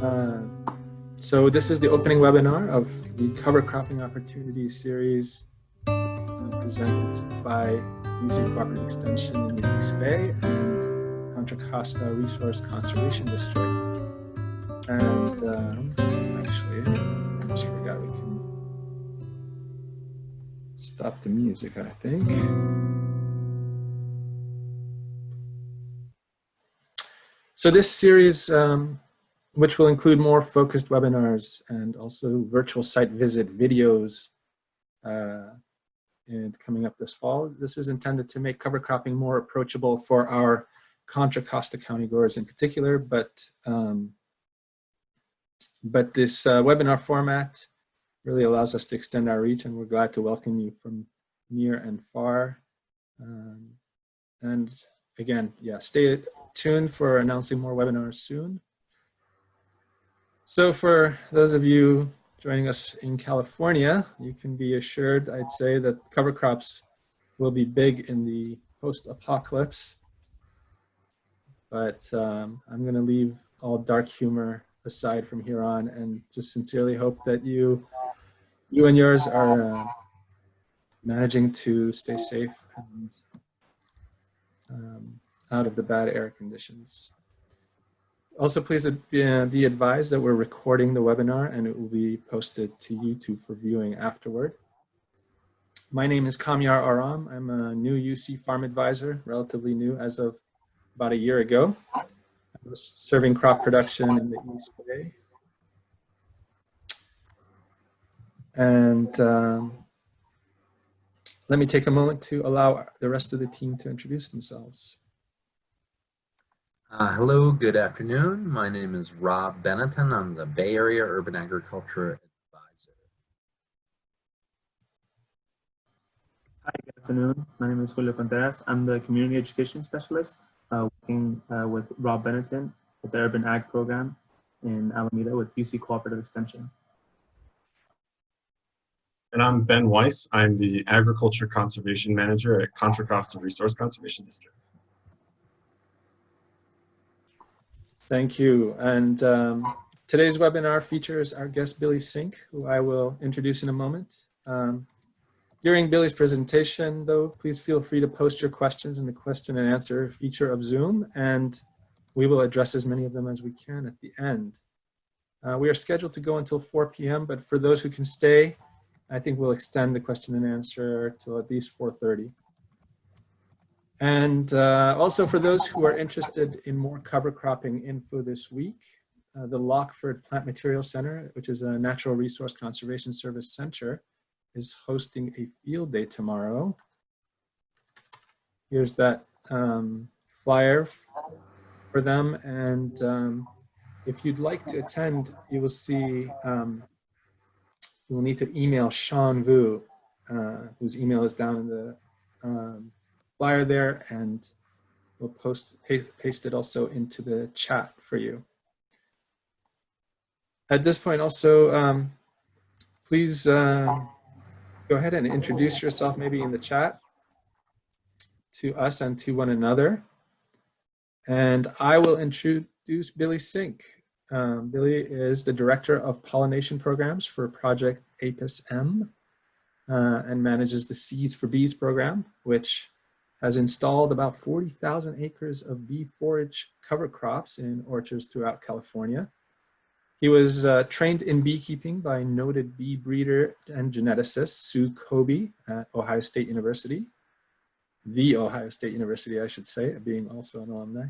So this is the opening webinar of the Cover Cropping Opportunities series presented by UC Cooperative Extension in the East Bay and Contra Costa Resource Conservation District. And actually, I just forgot we can stop the music, I think. So this series, which will include more focused webinars and also virtual site visit videos and coming up this fall. This is intended to make cover cropping more approachable for our Contra Costa County growers in particular, but this webinar format really allows us to extend our reach, and we're glad to welcome you from near and far. And again, yeah, stay tuned for announcing more webinars soon. So for those of you joining us in California, you can be assured, I'd say, that cover crops will be big in the post-apocalypse. But I'm going to leave all dark humor aside from here on, and just sincerely hope that you and yours are managing to stay safe and out of the bad air conditions. Also, please be advised that we're recording the webinar and it will be posted to YouTube for viewing afterward. My name is Kamyar Aram. I'm a new UC farm advisor, relatively new as of about a year ago. I was serving crop production in the East Bay. And let me take a moment to allow the rest of the team to introduce themselves. Hello, good afternoon. My name is Rob Benetton. I'm the Bay Area Urban Agriculture Advisor. Hi, good afternoon. My name is Julio Contreras. I'm the Community Education Specialist working with Rob Benetton with the Urban Ag Program in Alameda with UC Cooperative Extension. And I'm Ben Weiss. I'm the Agriculture Conservation Manager at Contra Costa Resource Conservation District. Thank you. And today's webinar features our guest, Billy Synk, who I will introduce in a moment. During Billy's presentation, though, please feel free to post your questions in the question and answer feature of Zoom, and we will address as many of them as we can at the end. We are scheduled to go until 4 p.m., but for those who can stay, I think we'll extend the question and answer till at least 4:30. And also for those who are interested in more cover cropping info this week, the Lockford Plant Materials Center, which is a Natural Resource Conservation Service center, is hosting a field day tomorrow. Here's that flyer for them. And if you'd like to attend, you will see, you will need to email Sean Vu, whose email is down in the flyer there, and we'll paste it also into the chat for you. At this point also, please go ahead and introduce yourself maybe in the chat to us and to one another. And I will introduce Billy Synk. Billy is the Director of Pollination Programs for Project APIS-M and manages the Seeds for Bees program, which has installed about 40,000 acres of bee forage cover crops in orchards throughout California. He was trained in beekeeping by noted bee breeder and geneticist Sue Kobe at Ohio State University. The Ohio State University, I should say, being also an alumni.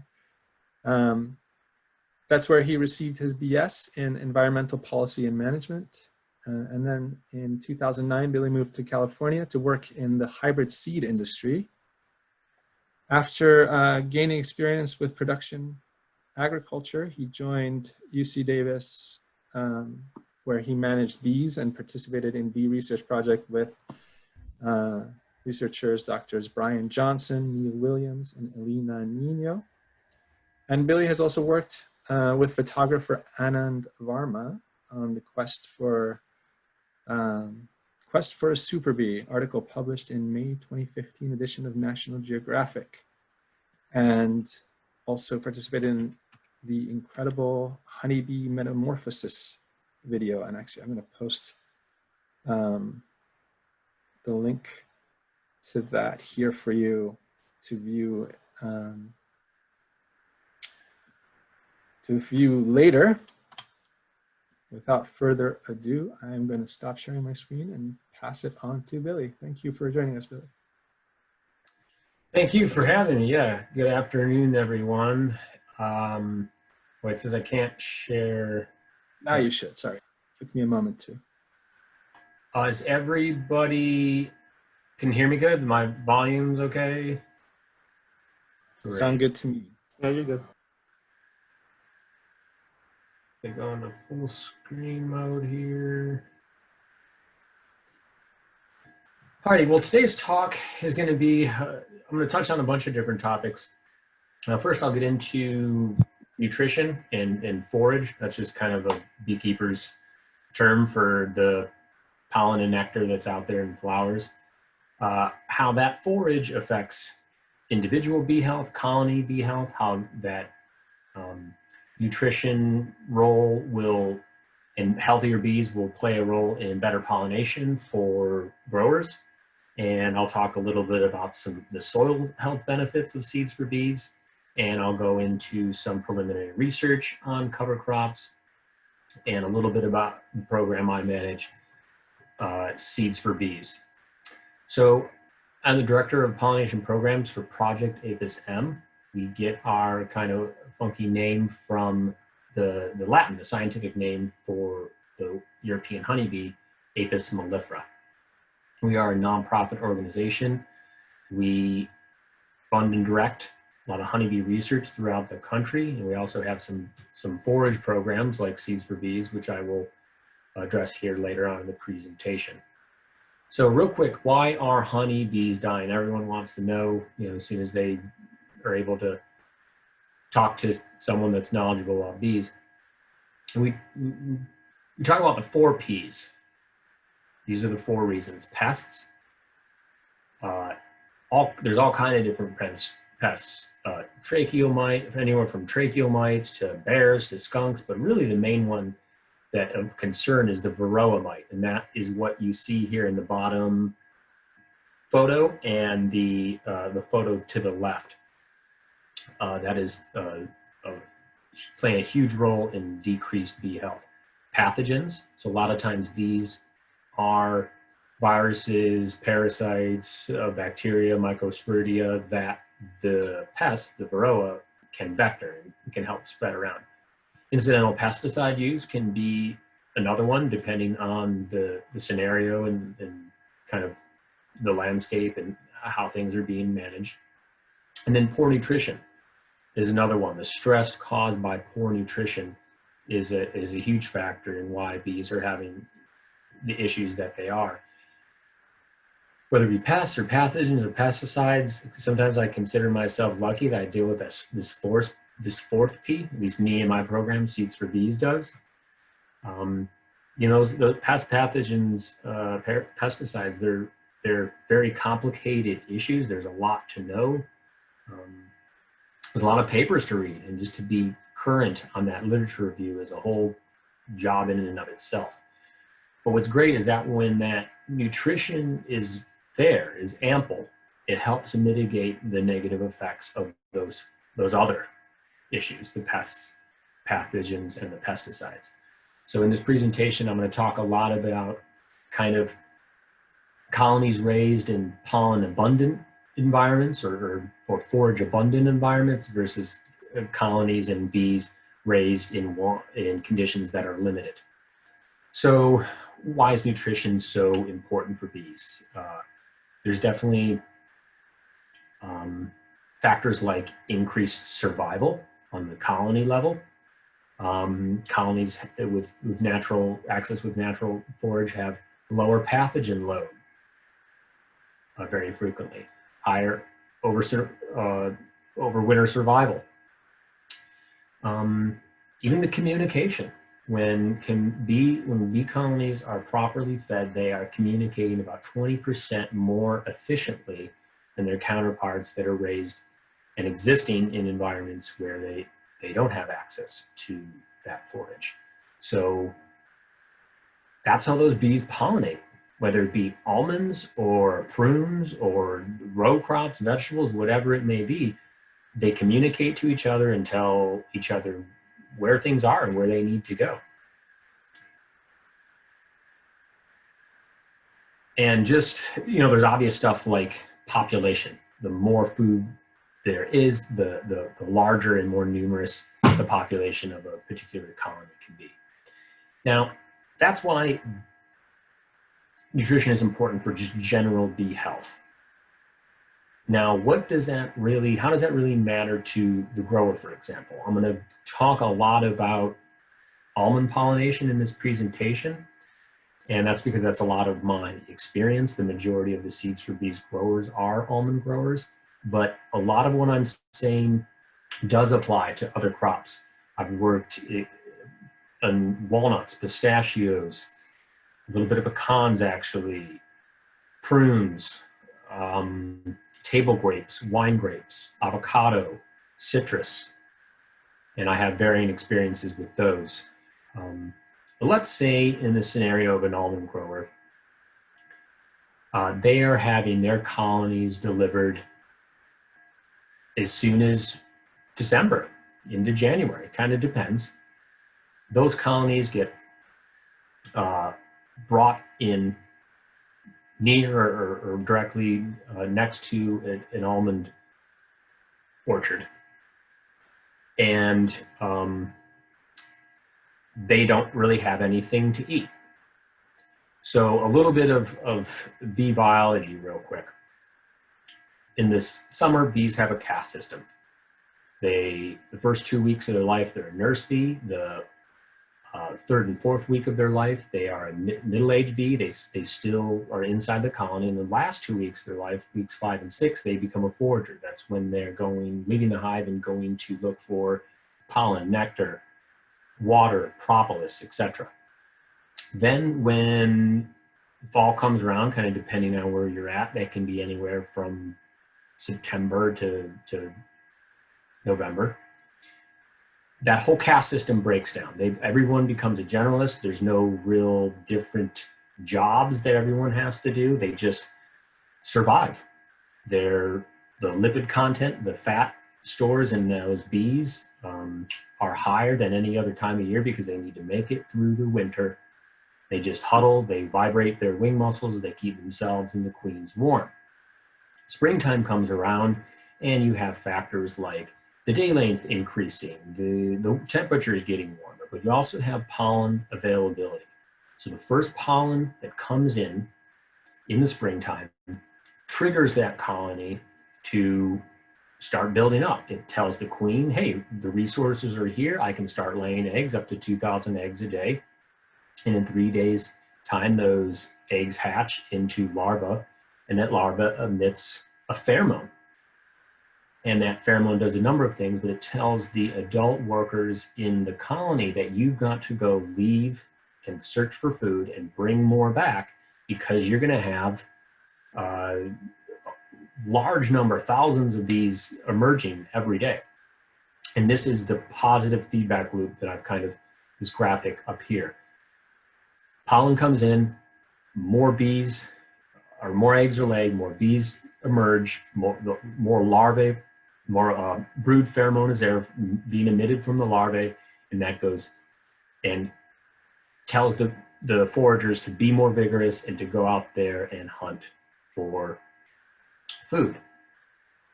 That's where he received his BS in Environmental Policy and Management. And then in 2009, Billy moved to California to work in the hybrid seed industry. After gaining experience with production agriculture, he joined UC Davis, where he managed bees and participated in bee research project with researchers Drs. Brian Johnson, Neil Williams, and Elena Nino. And Billy has also worked with photographer Anand Varma on the quest for a Super Bee article published in May 2015 edition of National Geographic, and also participated in the incredible honeybee metamorphosis video. And actually, I'm going to post the link to that here for you to view later. Without further ado, I'm going to stop sharing my screen and pass it on to Billy. Thank you for joining us, Billy. Thank you for having me. Yeah, good afternoon, everyone. It says I can't share. Now you should. Sorry, took me a moment to. Is everybody can hear me good? My volume's okay? Great. Sound good to me. Yeah, you're good. They go into full screen mode here. Alrighty, well, today's talk is going to be, I'm going to touch on a bunch of different topics. First, I'll get into nutrition and forage. That's just kind of a beekeeper's term for the pollen and nectar that's out there in flowers. How that forage affects individual bee health, colony bee health, how that nutrition role will, and healthier bees will play a role in better pollination for growers. And I'll talk a little bit about the soil health benefits of seeds for bees. And I'll go into some preliminary research on cover crops and a little bit about the program I manage, Seeds for Bees. So I'm the director of pollination programs for Project Apis M. We get our kind of funky name from the Latin, the scientific name for the European honeybee, Apis mellifera. We are a nonprofit organization. We fund and direct a lot of honeybee research throughout the country, and we also have some forage programs like Seeds for Bees, which I will address here later on in the presentation. So real quick, why are honeybees dying? Everyone wants to know, as soon as they are able to talk to someone that's knowledgeable about bees. And we talk about the 4 Ps. These are the 4 reasons. Pests. There's all kind of different pests. Tracheomite, anywhere from tracheomites to bears to skunks, but really the main one that of concern is the varroa mite, and that is what you see here in the bottom photo and the photo to the left. That is playing a huge role in decreased bee health. Pathogens, so a lot of times these are viruses, parasites, bacteria, mycosporidia that the pest, the varroa, can vector and can help spread around. Incidental pesticide use can be another one, depending on the scenario and kind of the landscape and how things are being managed. And then poor nutrition is another one. The stress caused by poor nutrition is a huge factor in why bees are having the issues that they are. Whether it be pests or pathogens or pesticides, sometimes I consider myself lucky that I deal with this fourth P, at least me and my program, Seeds for Bees, does. The pest pathogens, pesticides, they're very complicated issues. There's a lot to know. There's a lot of papers to read, and just to be current on that literature review is a whole job in and of itself. But what's great is that when that nutrition is ample, it helps mitigate the negative effects of those other issues, the pests, pathogens, and the pesticides. So in this presentation, I'm going to talk a lot about kind of colonies raised in pollen abundant environments or forage abundant environments versus colonies and bees raised in conditions that are limited. So why is nutrition so important for bees? There's definitely factors like increased survival on the colony level. Colonies with natural forage have lower pathogen load very frequently, higher over winter survival. Even the communication, when bee colonies are properly fed, they are communicating about 20% more efficiently than their counterparts that are raised and existing in environments where they don't have access to that forage. So that's how those bees pollinate, whether it be almonds or prunes or row crops, vegetables, whatever it may be. They communicate to each other and tell each other where things are and where they need to go. And just, there's obvious stuff like population. The more food there is, the larger and more numerous the population of a particular colony can be. Now, that's why nutrition is important for just general bee health. Now, how does that really matter to the grower, for example? I'm going to talk a lot about almond pollination in this presentation, and that's because that's a lot of my experience. The majority of the Seeds for Bees growers are almond growers, but a lot of what I'm saying does apply to other crops. I've worked on walnuts, pistachios, a little bit of pecans actually, prunes, table grapes, wine grapes, avocado, citrus, and I have varying experiences with those. But let's say in the scenario of an almond grower, they are having their colonies delivered as soon as December into January, kind of depends. Those colonies get brought in near or directly next to an almond orchard. And they don't really have anything to eat. So a little bit of bee biology real quick. In this summer, bees have a caste system. The first 2 weeks of their life, they're a nurse bee. The third and fourth week of their life, they are a middle-aged bee. They still are inside the colony. In the last 2 weeks of their life, weeks 5 and 6, they become a forager. That's when they're leaving the hive and going to look for pollen, nectar, water, propolis, etc. Then when fall comes around, kind of depending on where you're at, that can be anywhere from September to November. That whole caste system breaks down. Everyone becomes a generalist. There's no real different jobs that everyone has to do. They just survive. The lipid content, the fat stores in those bees are higher than any other time of year because they need to make it through the winter. They just huddle, they vibrate their wing muscles, they keep themselves and the queens warm. Springtime comes around and you have factors like the day length increasing, the temperature is getting warmer, but you also have pollen availability. So the first pollen that comes in the springtime triggers that colony to start building up. It tells the queen, hey, the resources are here. I can start laying eggs, up to 2,000 eggs a day. And in 3 days' time, those eggs hatch into larvae, and that larva emits a pheromone. And that pheromone does a number of things, but it tells the adult workers in the colony that you've got to go leave and search for food and bring more back because you're going to have a large number, thousands of bees emerging every day. And this is the positive feedback loop that I've kind of, this graphic up here. Pollen comes in, more bees, or more eggs are laid, more bees emerge, more larvae, more brood pheromone is there being emitted from the larvae, and that goes and tells the foragers to be more vigorous and to go out there and hunt for food.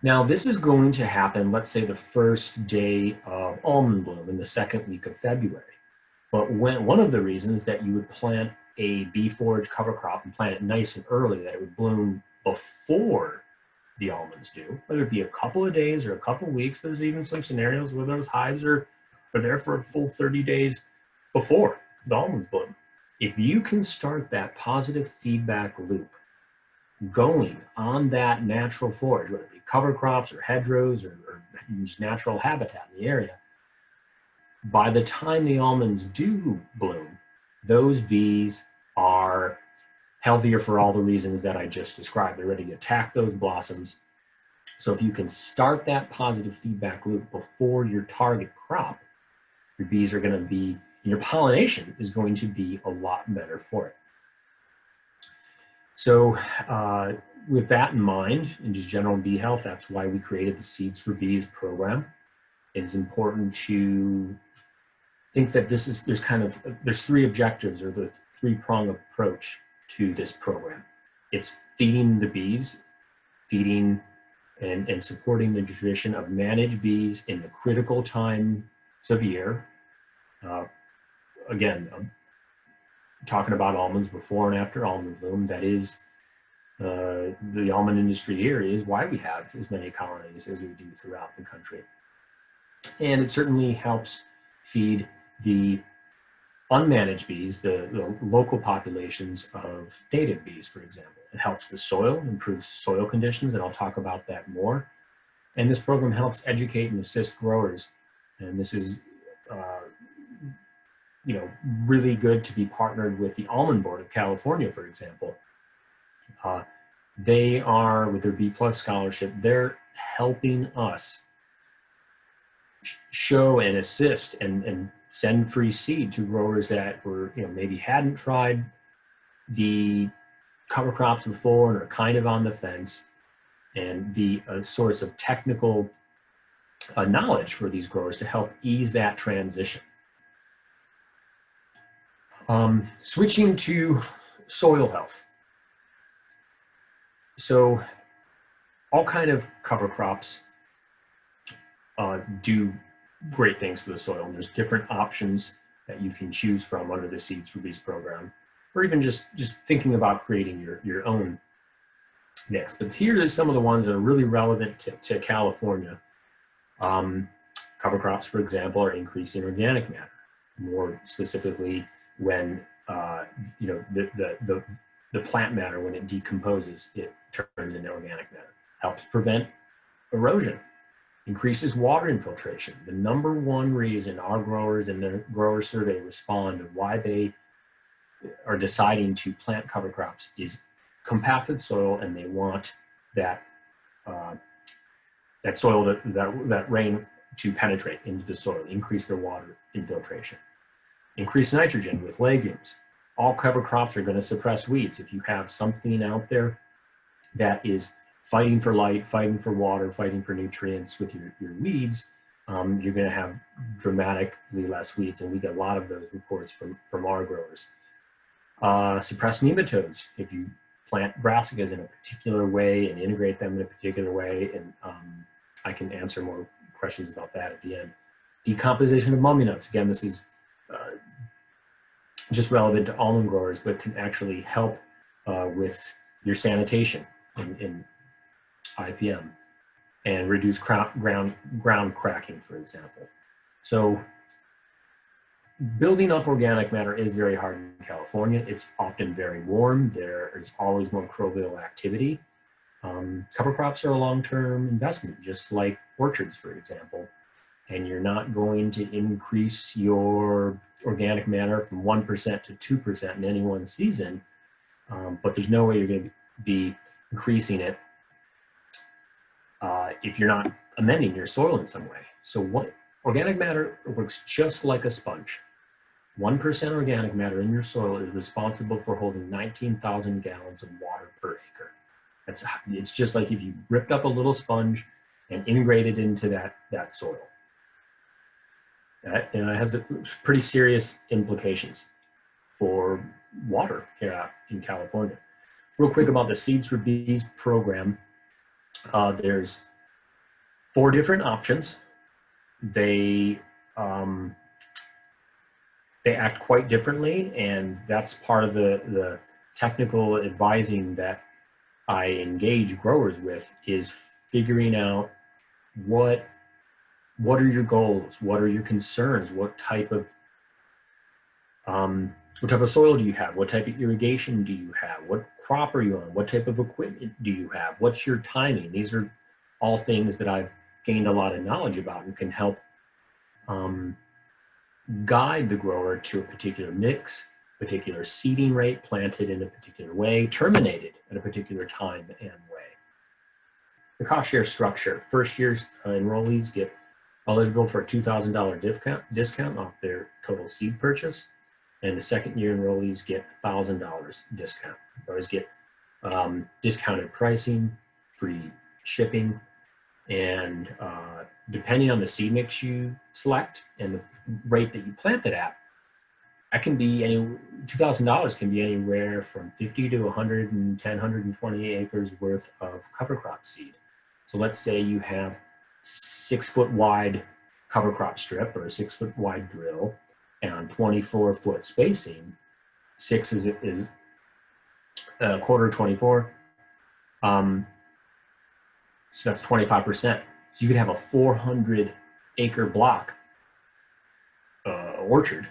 Now, this is going to happen, let's say, the first day of almond bloom in the second week of February. But one of the reasons that you would plant a bee forage cover crop and plant it nice and early, that it would bloom before the almonds do, whether it be a couple of days or a couple of weeks. There's even some scenarios where those hives are there for a full 30 days before the almonds bloom. If you can start that positive feedback loop going on that natural forage, whether it be cover crops or hedgerows or use natural habitat in the area, by the time the almonds do bloom, those bees are healthier for all the reasons that I just described. They're ready to attack those blossoms So if you can start that positive feedback loop before your target crop, your bees are going to be, your pollination is going to be a lot better for it. So with that in mind, and just general bee health, that's why we created the Seeds for Bees program. It is important to think that there's three objectives, or the three-prong approach to this program. It's feeding the bees, feeding and supporting the tradition of managed bees in the critical times of year. Again, talking about almonds before and after almond bloom, that is, the almond industry here is why we have as many colonies as we do throughout the country. And it certainly helps feed the unmanaged bees, the local populations of native bees, for example. It helps the soil, improves soil conditions, and I'll talk about that more. And this program helps educate and assist growers. And this is, really good to be partnered with the Almond Board of California, for example. They are, with their B+ scholarship, they're helping us show and assist and send free seed to growers that were, maybe hadn't tried the cover crops before and are kind of on the fence, and be a source of technical knowledge for these growers to help ease that transition. Switching to soil health. So all kind of cover crops do great things for the soil. And there's different options that you can choose from under the Seeds for Bees program, or even just thinking about creating your own mix. But here are some of the ones that are really relevant to California. Cover crops, for example, are increasing organic matter. More specifically, when the plant matter, when it decomposes, it turns into organic matter. Helps prevent erosion, increases water infiltration. The number one reason our growers in their grower survey respond to why they are deciding to plant cover crops is compacted soil, and they want that soil, that rain to penetrate into the soil, increase their water infiltration. Increase nitrogen with legumes. All cover crops are going to suppress weeds. If you have something out there that is fighting for light, fighting for water, fighting for nutrients with your weeds, you're going to have dramatically less weeds, and we get a lot of those reports from our growers. Suppress nematodes. If you plant brassicas in a particular way and integrate them in a particular way, and I can answer more questions about that at the end. Decomposition of mummy nuts. Again, this is just relevant to almond growers, but can actually help with your sanitation in IPM and reduce ground cracking, for example. So building up organic matter is very hard in California. It's often very warm. There is always microbial activity. Cover crops are a long-term investment, just like orchards, for example. And you're not going to increase your organic matter from 1% to 2% in any one season, but there's no way you're going to be increasing it if you're not amending your soil in some way. So what organic matter works just like a sponge. 1% organic matter in your soil is responsible for holding 19,000 gallons of water per acre. It's just like if you ripped up a little sponge and integrated into that soil. That has pretty serious implications for water here in California. Real quick about the Seeds for Bees program. There's 4 different options. They act quite differently, and that's part of the technical advising that I engage growers with, is figuring out what are your goals, what are your concerns, what type of soil do you have, what type of irrigation do you have, what crop are you on, what type of equipment do you have, what's your timing. These are all things that I've gained a lot of knowledge about and can help guide the grower to a particular mix, particular seeding rate, planted in a particular way, terminated at a particular time and way. the cost share structure. First year enrollees get eligible for a $2,000 discount off their total seed purchase. And the second year enrollees get $1,000 discount. You always get discounted pricing, free shipping, and depending on the seed mix you select and the rate that you plant it at, that can be $2,000 can be anywhere from 50 to 110, 120 acres worth of cover crop seed. So let's say you have 6 foot wide cover crop strip or a 6 foot wide drill and on 24-foot spacing. 6 is a quarter 24. So that's 25%. So you could have a 400-acre block orchard,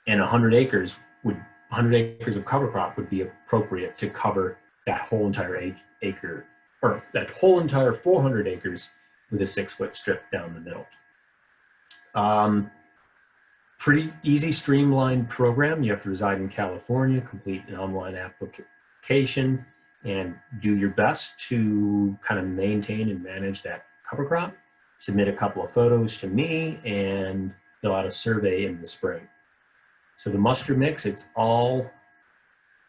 and 100 acres of cover crop would be appropriate to cover that whole entire acre, or that whole entire 400 acres with a 6-foot strip down the middle. Pretty easy, streamlined program. You have to reside in California, complete an online application, and do your best to kind of maintain and manage that cover crop. Submit a couple of photos to me and fill out a survey in the spring. So the mustard mix, it's all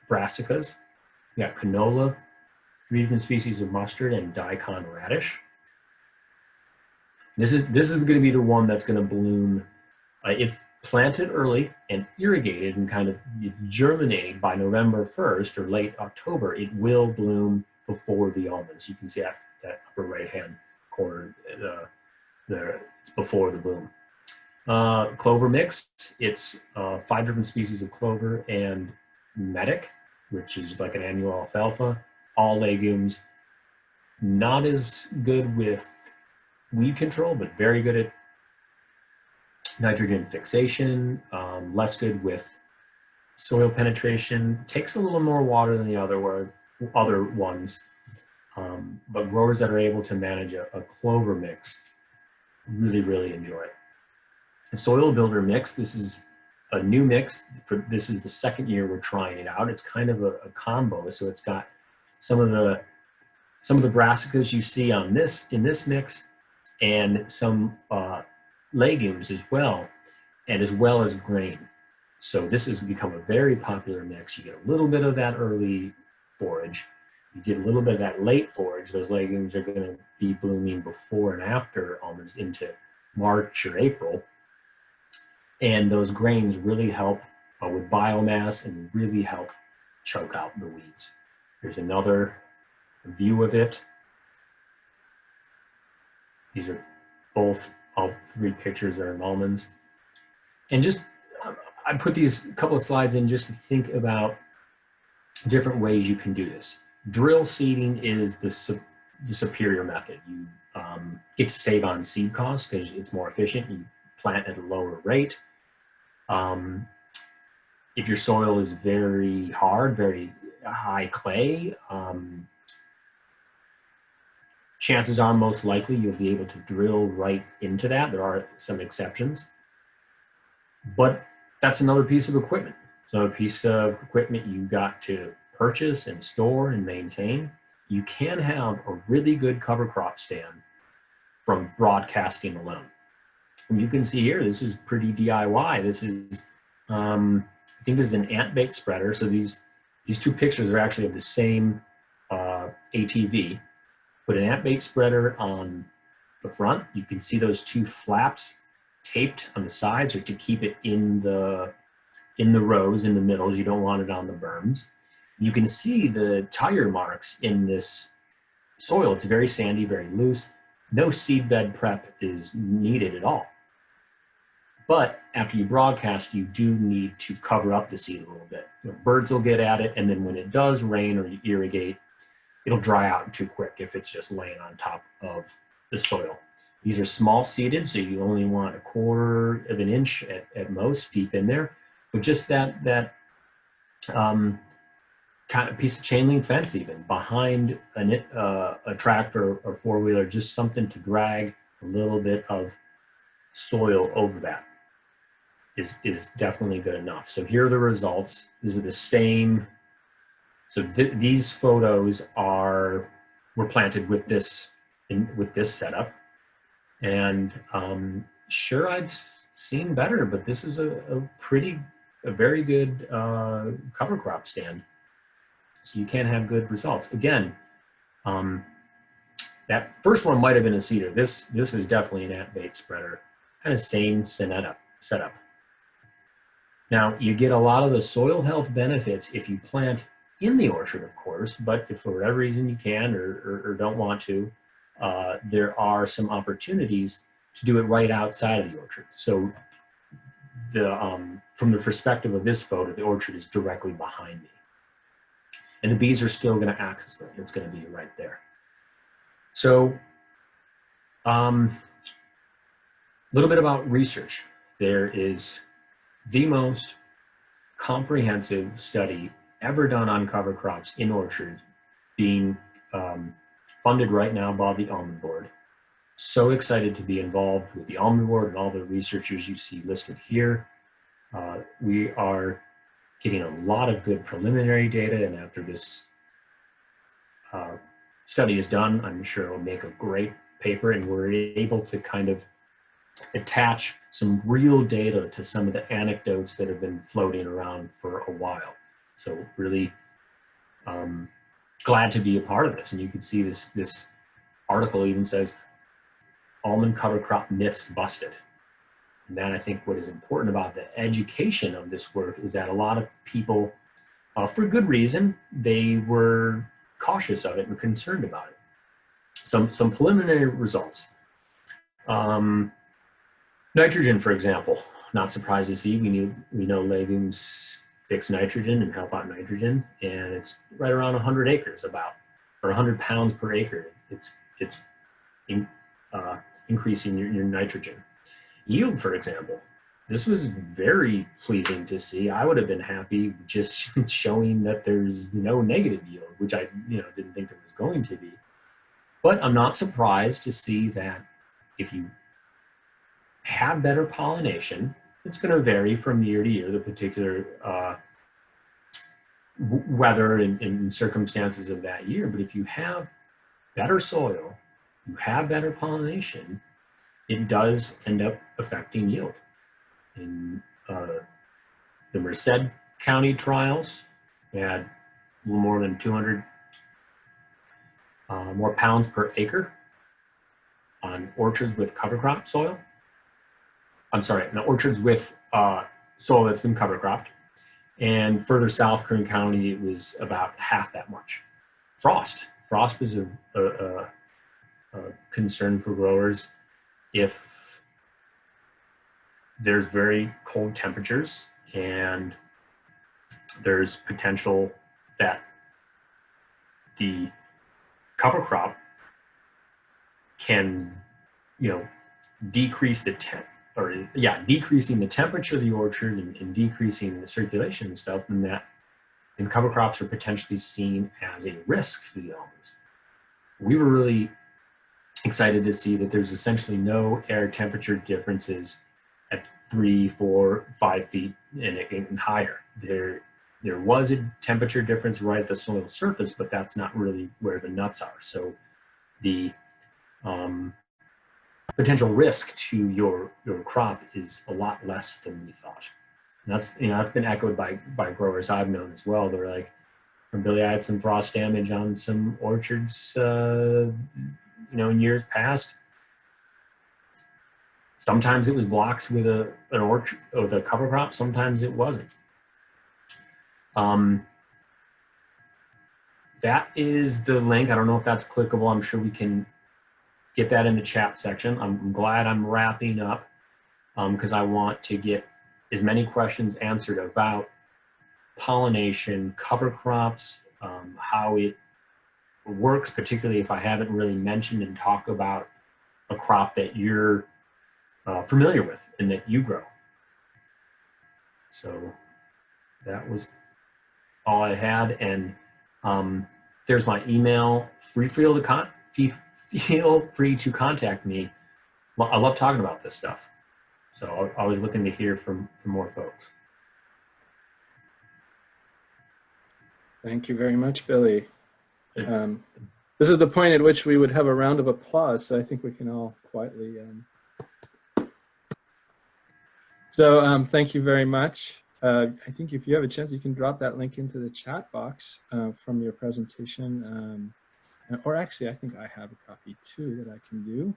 brassicas. You got canola, 3 different species of mustard, and daikon radish. This is going to be the one that's going to bloom if planted early and irrigated and kind of germinated by November 1st or late October. It will bloom before the almonds. You can see that upper right-hand corner there. It's before the bloom. Clover mix. It's 5 different species of clover and medic, which is like an annual alfalfa. All legumes. Not as good with weed control, but very good at nitrogen fixation, less good with soil penetration, takes a little more water than the other ones, but growers that are able to manage a clover mix really enjoy it. The soil builder mix, this is a new mix. This is the second year we're trying it out. It's kind of a combo, so it's got some of the brassicas you see in this mix, and some legumes as well, and as well as grain. So this has become a very popular mix. You get a little bit of that early forage, you get a little bit of that late forage. Those legumes are going to be blooming before and after almonds into March or April, and those grains really help with biomass and really help choke out the weeds. Here's another view of it. These are all 3 pictures are in almonds. And just, I put these couple of slides in just to think about different ways you can do this. Drill seeding is the superior method. You get to save on seed costs because it's more efficient. You plant at a lower rate. If your soil is very hard, very high clay, chances are most likely you'll be able to drill right into that. There are some exceptions, but that's another piece of equipment. So a piece of equipment you've got to purchase and store and maintain. You can have a really good cover crop stand from broadcasting alone. And you can see here, this is pretty DIY. This is, I think this is an ant bait spreader. So these 2 pictures are actually of the same ATV. Put an ant bait spreader on the front. You can see those 2 flaps taped on the sides, or to keep it in the rows, in the middles. You don't want it on the berms. You can see the tire marks in this soil. It's very sandy, very loose. No seed bed prep is needed at all. But after you broadcast, you do need to cover up the seed a little bit. Birds will get at it, and then when it does rain or you irrigate, it'll dry out too quick if it's just laying on top of the soil. These are small seeded, so you only want 1/4 of an inch at most deep in there. But just that kind of piece of chain link fence, even behind a tractor or 4-wheeler, just something to drag a little bit of soil over that is definitely good enough. So here are the results. These are the same. So these photos are were planted with this setup, and sure, I've seen better, but this is a very good cover crop stand. So you can have good results. Again, that first one might have been a cedar. This is definitely an at-bait spreader. Kind of same setup. Now, you get a lot of the soil health benefits if you plant in the orchard, of course, but if for whatever reason you can or don't want to, there are some opportunities to do it right outside of the orchard. So from the perspective of this photo, the orchard is directly behind me. And the bees are still going to access it. It's going to be right there. So a little bit about research. There is the most comprehensive study ever done on cover crops in orchards being funded right now by the Almond Board. So excited to be involved with the Almond Board and all the researchers you see listed here. We are getting a lot of good preliminary data, and after this study is done, I'm sure it'll make a great paper, and we're able to kind of attach some real data to some of the anecdotes that have been floating around for a while. So really glad to be a part of this. And you can see this article even says, almond cover crop myths busted. And then I think what is important about the education of this work is that a lot of people, for good reason, they were cautious of it and concerned about it. Some preliminary results. Nitrogen, for example, not surprised to see. We know legumes fix nitrogen and help out nitrogen, and it's right around 100 acres about, or 100 pounds per acre. It's increasing your nitrogen. Yield, for example, this was very pleasing to see. I would have been happy just showing that there's no negative yield, which I didn't think there was going to be. But I'm not surprised to see that if you have better pollination, it's going to vary from year to year, the particular weather and circumstances of that year. But if you have better soil, you have better pollination, it does end up affecting yield. In the Merced County trials, we had a little more than 200 more pounds per acre on orchards with cover crop soil. I'm sorry, no, orchards with soil that's been cover cropped. And further south, Kern County, it was about half that much. Frost was a concern for growers. If there's very cold temperatures and there's potential that the cover crop can, decrease the decreasing the temperature of the orchard and decreasing the circulation and stuff, and cover crops are potentially seen as a risk to the almonds. We were really excited to see that there's essentially no air temperature differences at 3, 4, 5 feet and higher. There was a temperature difference right at the soil surface, but that's not really where the nuts are. So the potential risk to your crop is a lot less than we thought. And that's been echoed by growers I've known as well. They're like, Billy, I had some frost damage on some orchards, in years past. Sometimes it was blocks with an orchard with a cover crop. Sometimes it wasn't. That is the link. I don't know if that's clickable. I'm sure we can get that in the chat section. I'm glad I'm wrapping up because I want to get as many questions answered about pollination, cover crops, how it works, particularly if I haven't really mentioned and talked about a crop that you're familiar with and that you grow. So that was all I had. And there's my email. Feel free to contact me. I love talking about this stuff. So I'm always looking to hear from more folks. Thank you very much, Billy. This is the point at which we would have a round of applause, so I think we can all quietly. Thank you very much. I think if you have a chance, you can drop that link into the chat box from your presentation. Or actually, I think I have a copy too that I can do.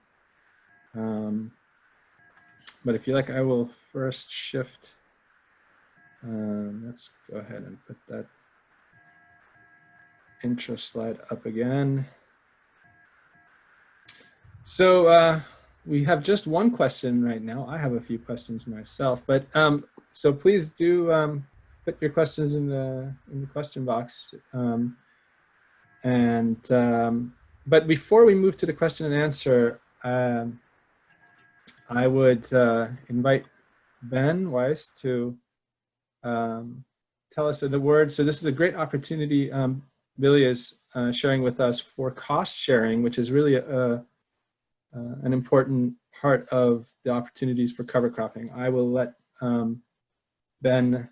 But if you like, I will first shift. Let's go ahead and put that intro slide up again. So we have just one question right now. I have a few questions myself, but so please do put your questions in the question box. But before we move to the question and answer, I would invite Ben Weiss to tell us the word. So this is a great opportunity. Billy is sharing with us for cost sharing, which is really an important part of the opportunities for cover cropping. I will let Ben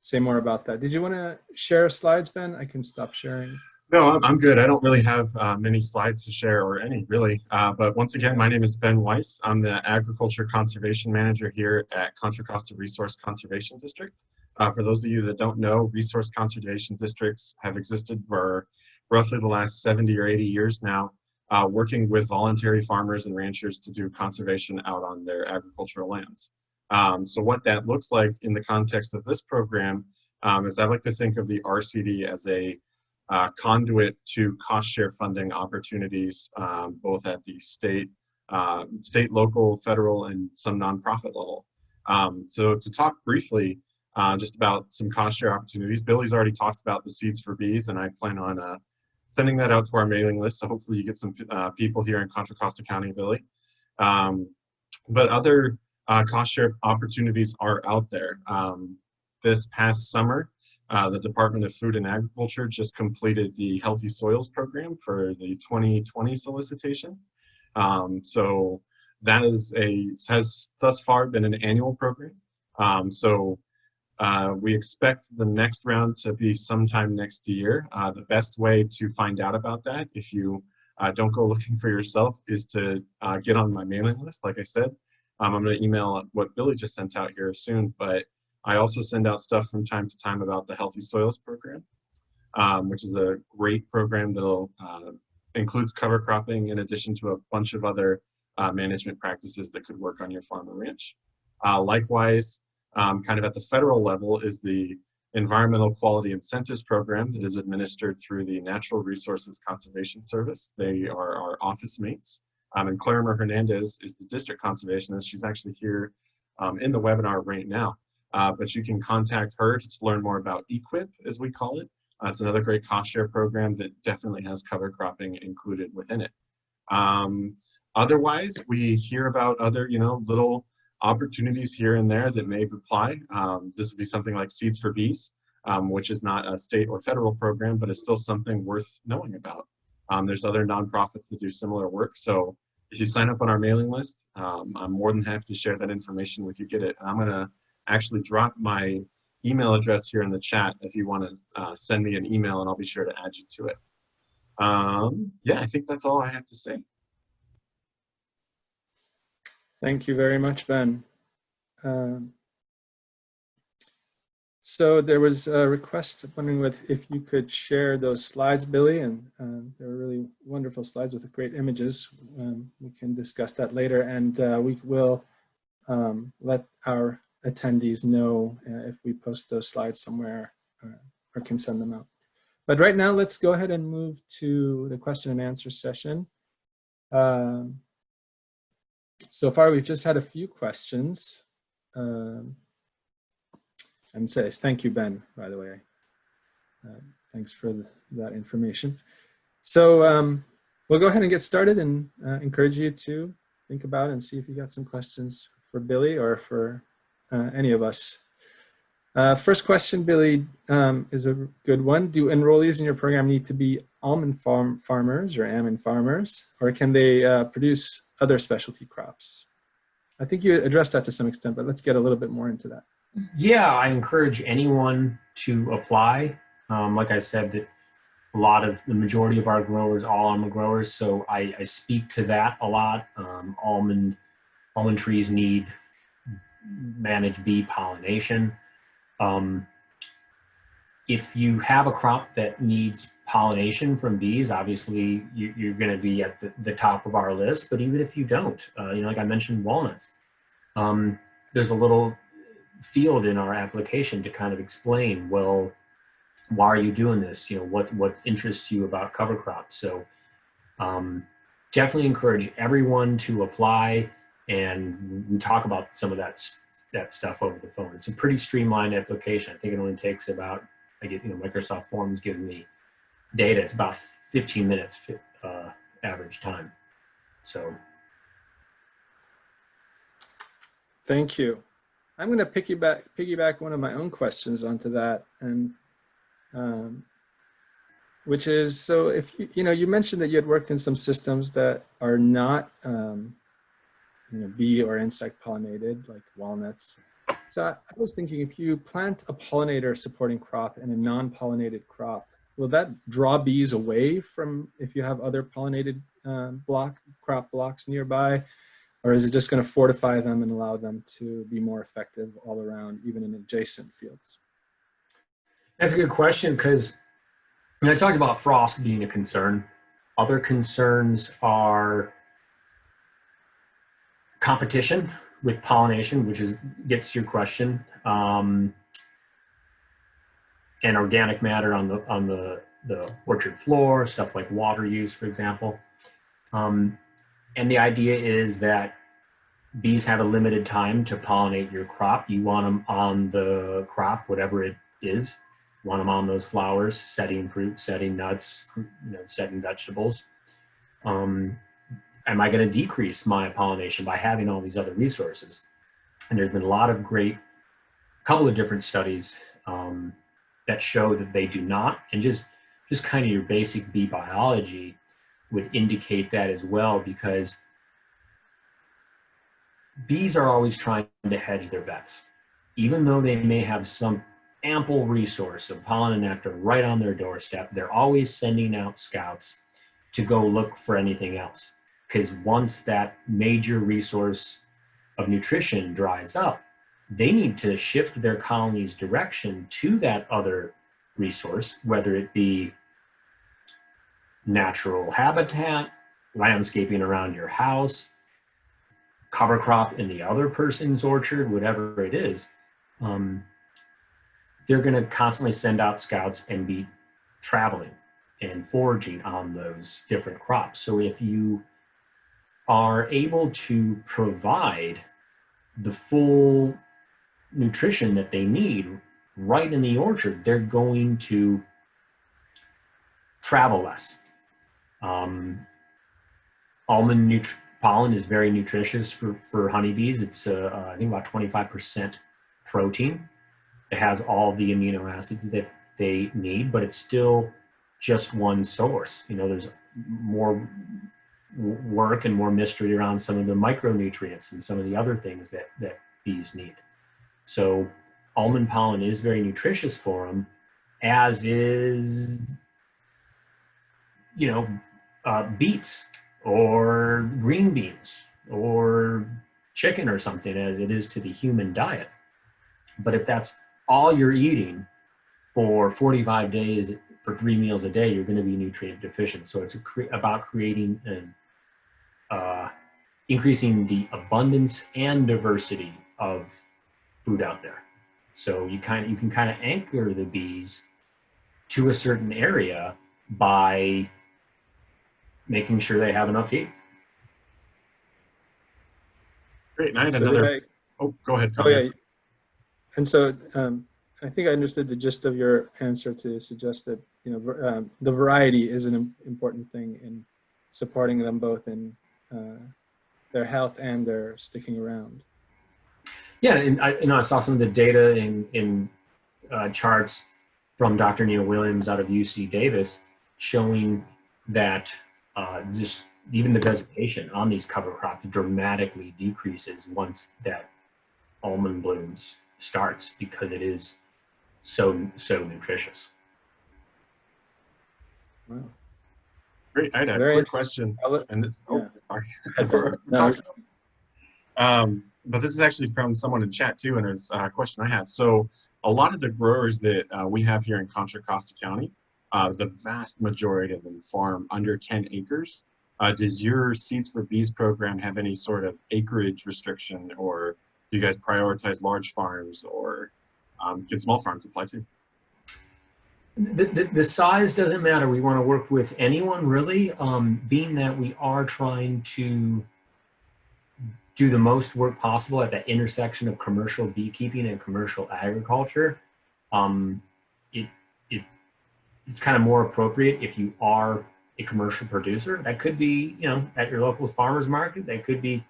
say more about that. Did you want to share slides, Ben? I can stop sharing. No, I'm good. I don't really have many slides to share, or any really. But once again, my name is Ben Weiss. I'm the Agriculture Conservation Manager here at Contra Costa Resource Conservation District. For those of you that don't know, resource conservation districts have existed for roughly the last 70 or 80 years now, working with voluntary farmers and ranchers to do conservation out on their agricultural lands. So what that looks like in the context of this program is I like to think of the RCD as a conduit to cost share funding opportunities, both at the state, local, federal, and some nonprofit level. So to talk briefly just about some cost share opportunities, Billy's already talked about the Seeds for Bees, and I plan on sending that out to our mailing list. So hopefully you get some people here in Contra Costa County, Billy. But other cost share opportunities are out there. This past summer, the Department of Food and Agriculture just completed the Healthy Soils program for the 2020 solicitation. So that has thus far been an annual program. We expect the next round to be sometime next year. The best way to find out about that, if you don't go looking for yourself, is to get on my mailing list. Like I said, I'm going to email what Billy just sent out here soon, but I also send out stuff from time to time about the Healthy Soils program, which is a great program that'll includes cover cropping in addition to a bunch of other management practices that could work on your farm or ranch. Likewise, kind of at the federal level is the Environmental Quality Incentives Program that is administered through the Natural Resources Conservation Service. They are our office mates. And Clarima Hernandez is the district conservationist. She's actually here in the webinar right now. But you can contact her to learn more about EQIP, as we call it. It's another great cost share program that definitely has cover cropping included within it. Otherwise, we hear about other, little opportunities here and there that may apply. This would be something like Seeds for Bees, which is not a state or federal program, but it's still something worth knowing about. There's other nonprofits that do similar work. So if you sign up on our mailing list, I'm more than happy to share that information with you. Get it. And I'm going to actually drop my email address here in the chat if you want to send me an email, and I'll be sure to add you to it. Yeah, I think that's all I have to say. Thank you very much, Ben. So there was a request wondering if you could share those slides, Billy, and they were really wonderful slides with great images. We can discuss that later, and we will let our attendees know if we post those slides somewhere or can send them out. But right now, let's go ahead and move to the question and answer session. So far, we've just had a few questions. And says, thank you, Ben, by the way. Thanks for that information. So we'll go ahead and get started and encourage you to think about and see if you got some questions for Billy or for any of us. First question, Billy, is a good one. Do enrollees in your program need to be almond farmers or almond farmers, or can they produce other specialty crops? I think you addressed that to some extent, but let's get a little bit more into that. Yeah, I encourage anyone to apply. Like I said, that the majority of our growers, all almond growers. So I speak to that a lot. Almond trees need managed bee pollination. If you have a crop that needs pollination from bees, obviously you're going to be at the top of our list. But even if you don't, like I mentioned, walnuts, there's a little field in our application to kind of explain, well, why are you doing this? What interests you about cover crops? So definitely encourage everyone to apply, and we talk about some of that stuff over the phone. It's a pretty streamlined application. I think it only takes about, Microsoft Forms giving me data. It's about 15 minutes average time. So. Thank you. I'm going to piggyback one of my own questions onto that, and which is, so if you mentioned that you had worked in some systems that are not bee or insect pollinated, like walnuts. So I was thinking, if you plant a pollinator supporting crop and a non-pollinated crop, will that draw bees away from, if you have other pollinated crop blocks nearby? Or is it just going to fortify them and allow them to be more effective all around, even in adjacent fields? That's a good question, because I talked about frost being a concern. Other concerns are competition with pollination, which gets your question, and organic matter on the orchard floor, stuff like water use, for example. And the idea is that bees have a limited time to pollinate your crop. You want them on the crop, whatever it is. You want them on those flowers, setting fruit, setting nuts, setting vegetables. Am I going to decrease my pollination by having all these other resources? And there's been a couple of different studies that show that they do not. And just kind of your basic bee biology would indicate that as well, because bees are always trying to hedge their bets. Even though they may have some ample resource of pollen and nectar right on their doorstep, they're always sending out scouts to go look for anything else. Because once that major resource of nutrition dries up, they need to shift their colony's direction to that other resource, whether it be natural habitat, landscaping around your house, cover crop in the other person's orchard, whatever it is. They're going to constantly send out scouts and be traveling and foraging on those different crops. So if you are able to provide the full nutrition that they need right in the orchard, they're going to travel less. Almond pollen is very nutritious for honeybees. It's I think about 25% protein. It has all the amino acids that they need, but it's still just one source. There's more work and more mystery around some of the micronutrients and some of the other things that bees need. So almond pollen is very nutritious for them, as is, beets or green beans or chicken or something, as it is to the human diet. But if that's all you're eating for 45 days for 3 meals a day, you're going to be nutrient deficient. So it's about creating and increasing the abundance and diversity of food out there. So you can kind of anchor the bees to a certain area by making sure they have enough heat. Great. And I had So another. Oh, go ahead. Yeah. And so I think I understood the gist of your answer to suggest that the variety is an important thing in supporting them both in their health and their sticking around. Yeah, and I saw some of the data in charts from Dr. Neil Williams out of UC Davis showing that just even the vegetation on these cover crops dramatically decreases once that almond blooms starts, because it is so nutritious. Wow. Great. I had a Very quick interesting. question, and it's, Yeah. sorry. No, it's- But this is actually from someone in chat too, and it's a question I have. So a lot of the growers that we have here in Contra Costa County, the vast majority of them farm under 10 acres. Does your Seeds for Bees program have any sort of acreage restriction, or do you guys prioritize large farms, or can small farms apply too? The size doesn't matter. We want to work with anyone really, being that we are trying to do the most work possible at that intersection of commercial beekeeping and commercial agriculture. It, it, it's kind of more appropriate if you are a commercial producer. That could be, you know, at your local farmer's market, that could be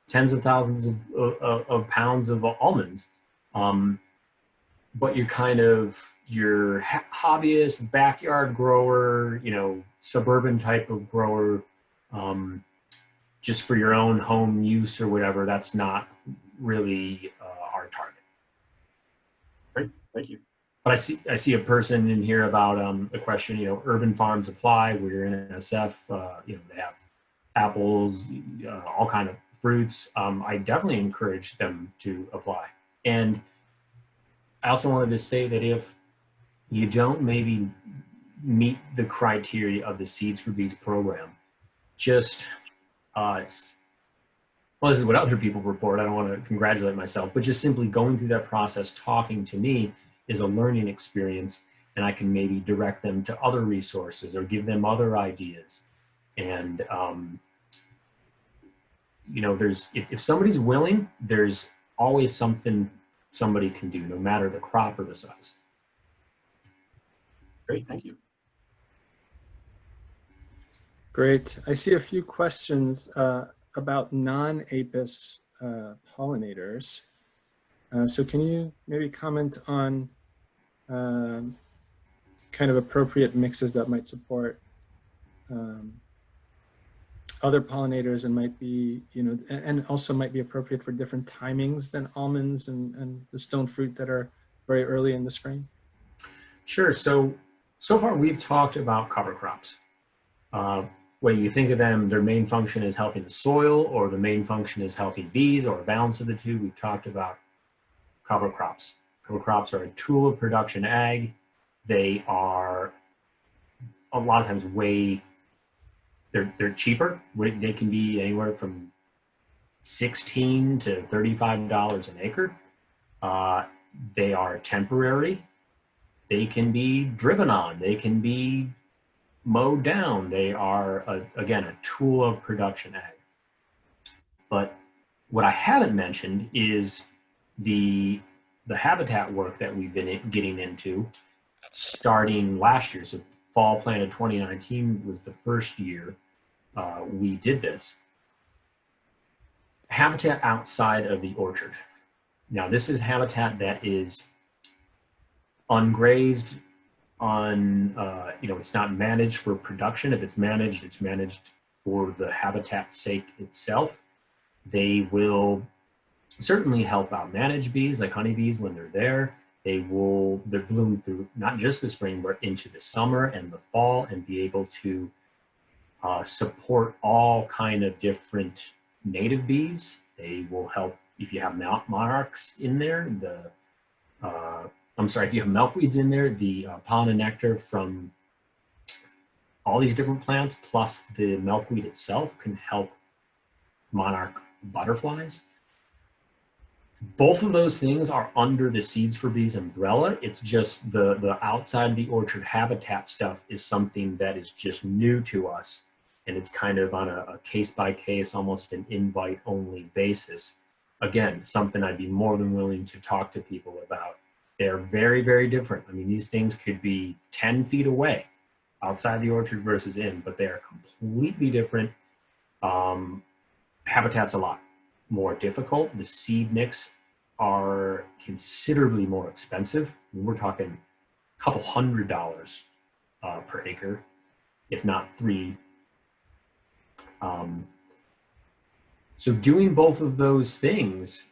tens of thousands of pounds of almonds. But you're kind of your hobbyist, backyard grower, you know, suburban type of grower, just for your own home use or whatever, that's not really our target. Great, thank you. But I see a person in here about a question, you know, urban farms apply, we're in NSF, you know, they have apples, all kind of fruits. I definitely encourage them to apply. And I also wanted to say that if you don't maybe meet the criteria of the Seeds for Bees program, just, well, this is what other people report. I don't want to congratulate myself, but just simply going through that process, talking to me is a learning experience, and I can maybe direct them to other resources or give them other ideas. And, you know, if somebody's willing, there's always something somebody can do, no matter the crop or the size. Great, thank you. Great. I see a few questions about non-apis pollinators. So can you maybe comment on kind of appropriate mixes that might support other pollinators and might be, you know, and also might be appropriate for different timings than almonds and the stone fruit that are very early in the spring? Sure. So far we've talked about cover crops. When you think of them, their main function is helping the soil, or the main function is helping bees, or a balance of the two. We've talked about cover crops. Cover crops are a tool of production ag. They are a lot of times they're cheaper. They can be anywhere from $16 to $35 an acre. They are temporary. They can be driven on. They can be mowed down. They are, again, a tool of production ag. But what I haven't mentioned is the habitat work that we've been getting into starting last year. So fall planted 2019 was the first year we did this. Habitat outside of the orchard. Now, this is habitat that is ungrazed, you know, it's not managed for production. If it's managed for the habitat's sake itself. They will certainly help out manage bees, like honeybees, when they're there. They bloom through not just the spring, but into the summer and the fall, and be able to support all kind of different native bees. They will help if you have monarchs in there, if you have milkweeds in there, the pollen and nectar from all these different plants, plus the milkweed itself, can help monarch butterflies. Both of those things are under the Seeds for Bees umbrella. It's just the outside the orchard habitat stuff is something that is just new to us. And it's kind of on a case-by-case, almost an invite-only basis. Again, something I'd be more than willing to talk to people about. They're very, very different. I mean, these things could be 10 feet away outside the orchard versus in, but they are completely different. Habitat's a lot more difficult. The seed nicks are considerably more expensive. I mean, we're talking a couple $100 per acre, if not $3. So doing both of those things,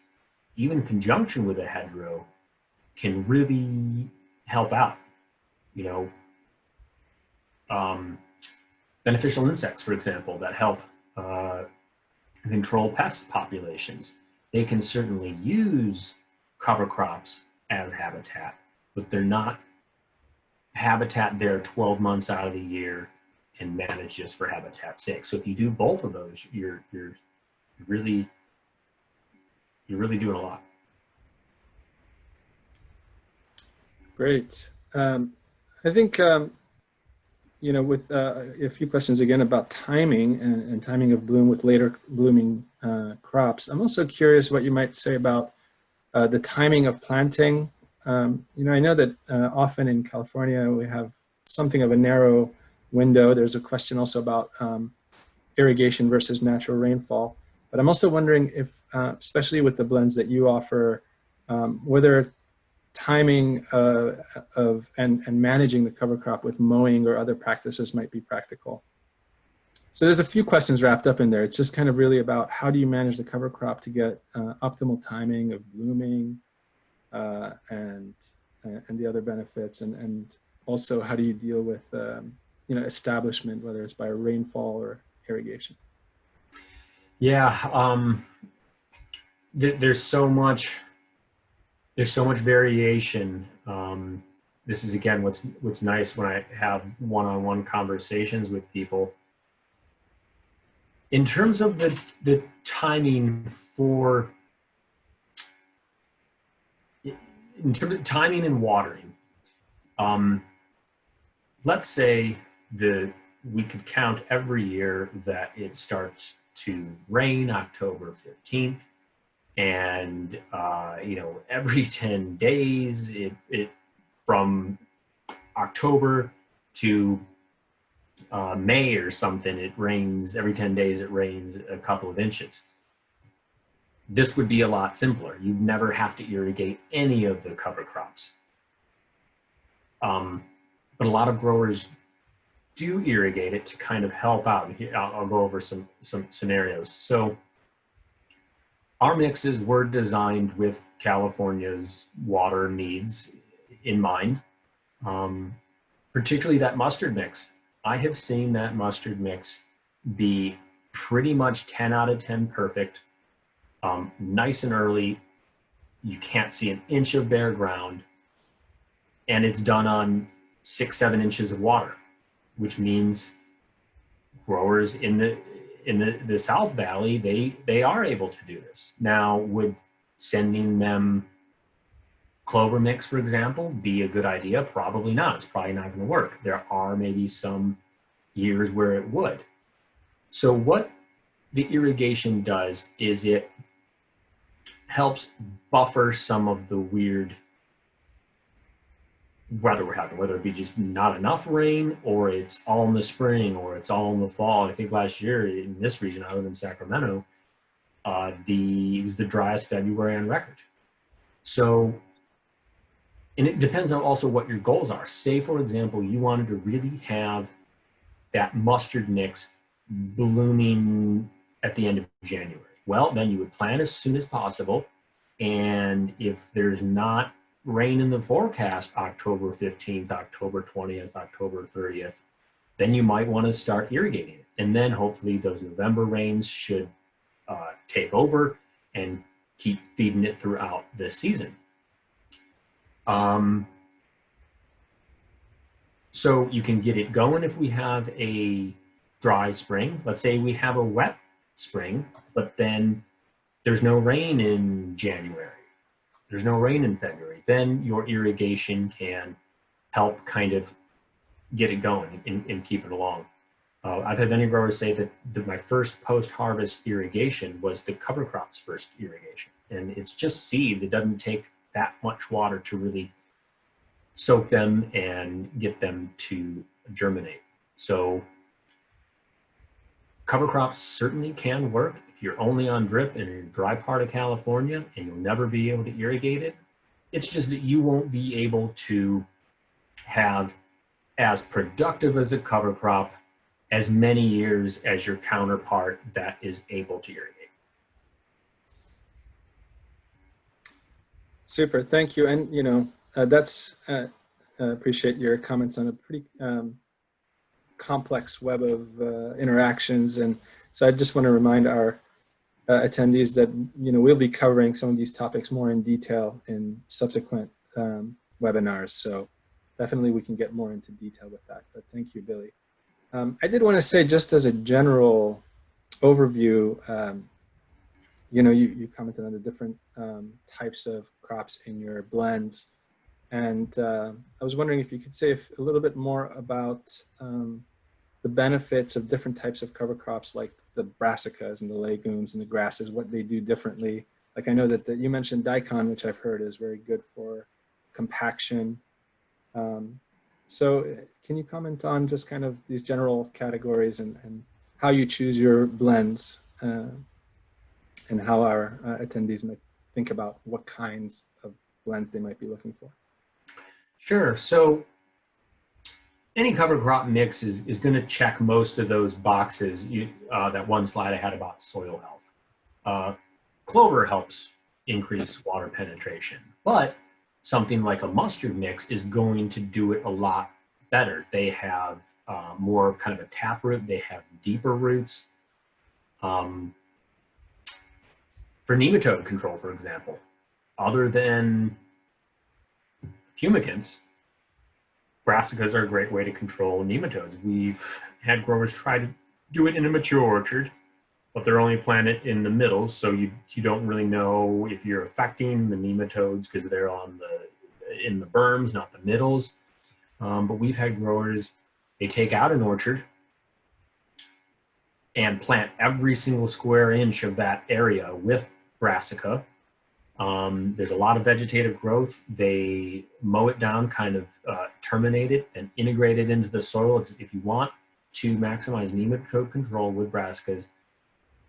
even in conjunction with a hedgerow, can really help out. You know, beneficial insects, for example, that help control pest populations. They can certainly use cover crops as habitat, but they're not habitat there 12 months out of the year and managed just for habitat's sake. So if you do both of those, you're really doing a lot. Great. I think, you know, with a few questions again about timing and timing of bloom with later blooming crops, I'm also curious what you might say about the timing of planting. You know, I know that often in California we have something of a narrow window. There's a question also about irrigation versus natural rainfall. But I'm also wondering if, especially with the blends that you offer, whether timing and managing the cover crop with mowing or other practices might be practical. So there's a few questions wrapped up in there. It's just kind of really about how do you manage the cover crop to get optimal timing of blooming and the other benefits, and also how do you deal with you know, establishment, whether it's by rainfall or irrigation. Yeah, there's so much variation. This is again what's nice when I have one-on-one conversations with people. In terms of the timing for, in terms of timing and watering, let's say we could count every year that it starts to rain October 15th, and you know, every 10 days it from October to May or something, it rains every 10 days, it rains a couple of inches. This would be a lot simpler. You'd never have to irrigate any of the cover crops. But a lot of growers do irrigate it to kind of help out. I'll go over some scenarios. So our mixes were designed with California's water needs in mind, particularly that mustard mix. I have seen that mustard mix be pretty much 10 out of 10 perfect, nice and early. You can't see an inch of bare ground, and it's done on 6-7 inches of water, which means growers in the South Valley, they are able to do this. Now, would sending them clover mix, for example, be a good idea? Probably not. It's probably not going to work. There are maybe some years where it would. So what the irrigation does is it helps buffer some of the weird weather we're having, whether it be just not enough rain, or it's all in the spring, or it's all in the fall. I think last year in this region, I live in Sacramento, it was the driest February on record. So, and it depends on also what your goals are. Say, for example, you wanted to really have that mustard mix blooming at the end of January. Well, then you would plant as soon as possible. And if there's not rain in the forecast October 15th, October 20th, October 30th, then you might want to start irrigating it. And then hopefully those November rains should take over and keep feeding it throughout the season. So you can get it going if we have a dry spring. Let's say we have a wet spring, but then there's no rain in January. There's no rain in February. Then your irrigation can help kind of get it going and keep it along. I've had many growers say that my first post-harvest irrigation was the cover crop's first irrigation. And it's just seeds. It doesn't take that much water to really soak them and get them to germinate. So cover crops certainly can work if you're only on drip in a dry part of California and you'll never be able to irrigate it. It's just that you won't be able to have as productive as a cover crop as many years as your counterpart that is able to irrigate. Super, thank you. And you know, appreciate your comments on a pretty complex web of interactions. And so I just want to remind our attendees that, we'll be covering some of these topics more in detail in subsequent webinars. So definitely we can get more into detail with that. But thank you, Billy. I did want to say, just as a general overview, you commented on the different types of crops in your blends. And I was wondering if you could say a little bit more about the benefits of different types of cover crops, like the brassicas and the legumes and the grasses, what they do differently. Like I know that you mentioned daikon, which I've heard is very good for compaction. So can you comment on just kind of these general categories and how you choose your blends and how our attendees might think about what kinds of blends they might be looking for? Sure. So any cover crop mix is going to check most of those boxes. That one slide I had about soil health. Clover helps increase water penetration, but something like a mustard mix is going to do it a lot better. They have more kind of a taproot. They have deeper roots. For nematode control, for example, other than fumigants, brassicas are a great way to control nematodes. We've had growers try to do it in a mature orchard, but they're only planted in the middle, so you don't really know if you're affecting the nematodes because they're in the berms, not the middles. But we've had growers, they take out an orchard and plant every single square inch of that area with brassica. There's a lot of vegetative growth. They mow it down, kind of terminate it and integrate it into the soil. If you want to maximize nematode control with brassicas,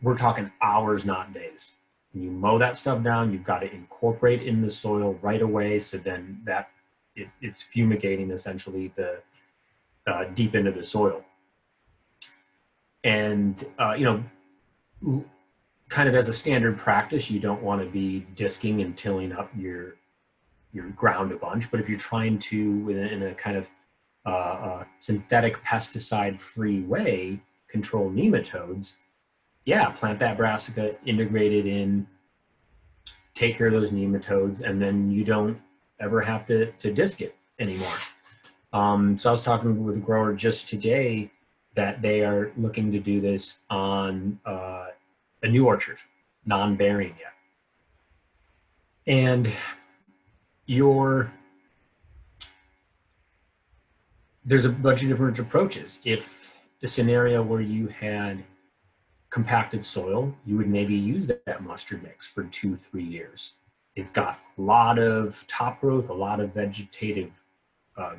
we're talking hours, not days. When you mow that stuff down, you've got to incorporate in the soil right away. So then it's fumigating essentially the deep into the soil. And, kind of as a standard practice, you don't want to be disking and tilling up your ground a bunch. But if you're trying to, in a kind of synthetic pesticide-free way, control nematodes, yeah, plant that brassica, integrate it in, take care of those nematodes, and then you don't ever have to disc it anymore. So I was talking with a grower just today that they are looking to do this on a new orchard, non-bearing yet. And there's a bunch of different approaches. If the scenario where you had compacted soil, you would maybe use that mustard mix for 2-3 years. It's got a lot of top growth, a lot of vegetative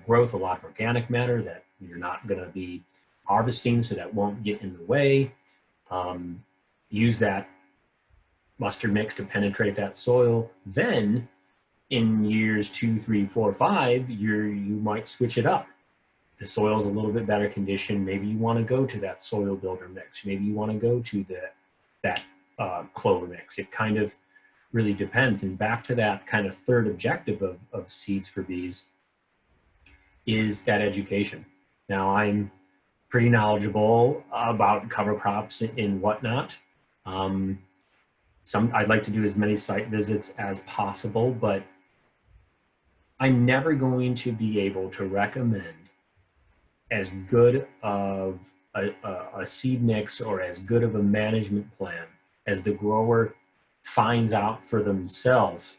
growth, a lot of organic matter that you're not going to be harvesting, so that won't get in the way. Use that mustard mix to penetrate that soil. Then in years 2, 3, 4, 5, you might switch it up. The soil is a little bit better condition. Maybe you want to go to that soil builder mix. Maybe you want to go to that clover mix. It kind of really depends. And back to that kind of third objective of Seeds for Bees is that education. Now, I'm pretty knowledgeable about cover crops and whatnot. I'd like to do as many site visits as possible, but I'm never going to be able to recommend as good of a seed mix or as good of a management plan as the grower finds out for themselves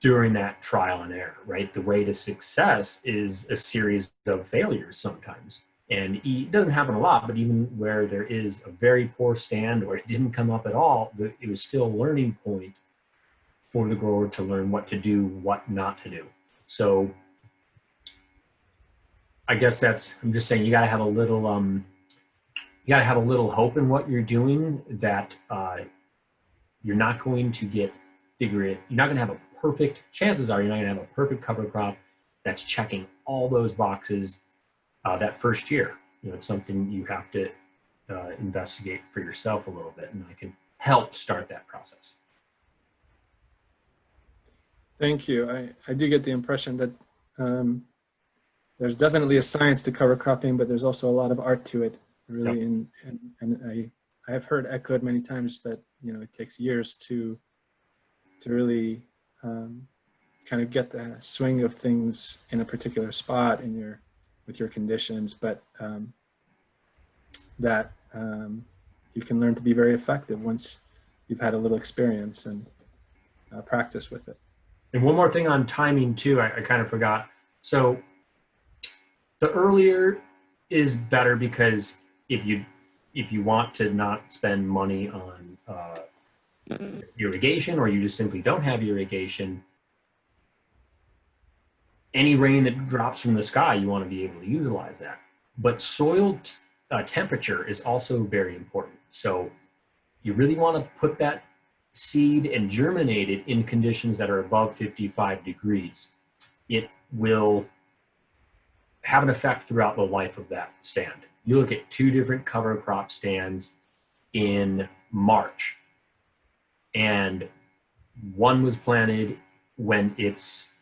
during that trial and error, right? The way to success is a series of failures sometimes. And it doesn't happen a lot, but even where there is a very poor stand or it didn't come up at all, it was still a learning point for the grower to learn what to do, what not to do. So I guess I'm just saying you got to have a little, hope in what you're doing, that you're not going to you're not going to have chances are you're not going to have a perfect cover crop that's checking all those boxes that first year. It's something you have to investigate for yourself a little bit, and I can help start that process. Thank you. I do get the impression that there's definitely a science to cover cropping, but there's also a lot of art to it, really. Yep. And I have heard echoed many times that, you know, it takes years to really kind of get the swing of things in a particular spot in your with your conditions, but that you can learn to be very effective once you've had a little experience and practice with it. And one more thing on timing too, I kind of forgot. So the earlier is better, because if you want to not spend money on irrigation, or you just simply don't have irrigation, any rain that drops from the sky, you want to be able to utilize that. But soil temperature is also very important. So you really want to put that seed and germinate it in conditions that are above 55 degrees. It will have an effect throughout the life of that stand. You look at 2 different cover crop stands in March, and one was planted when it's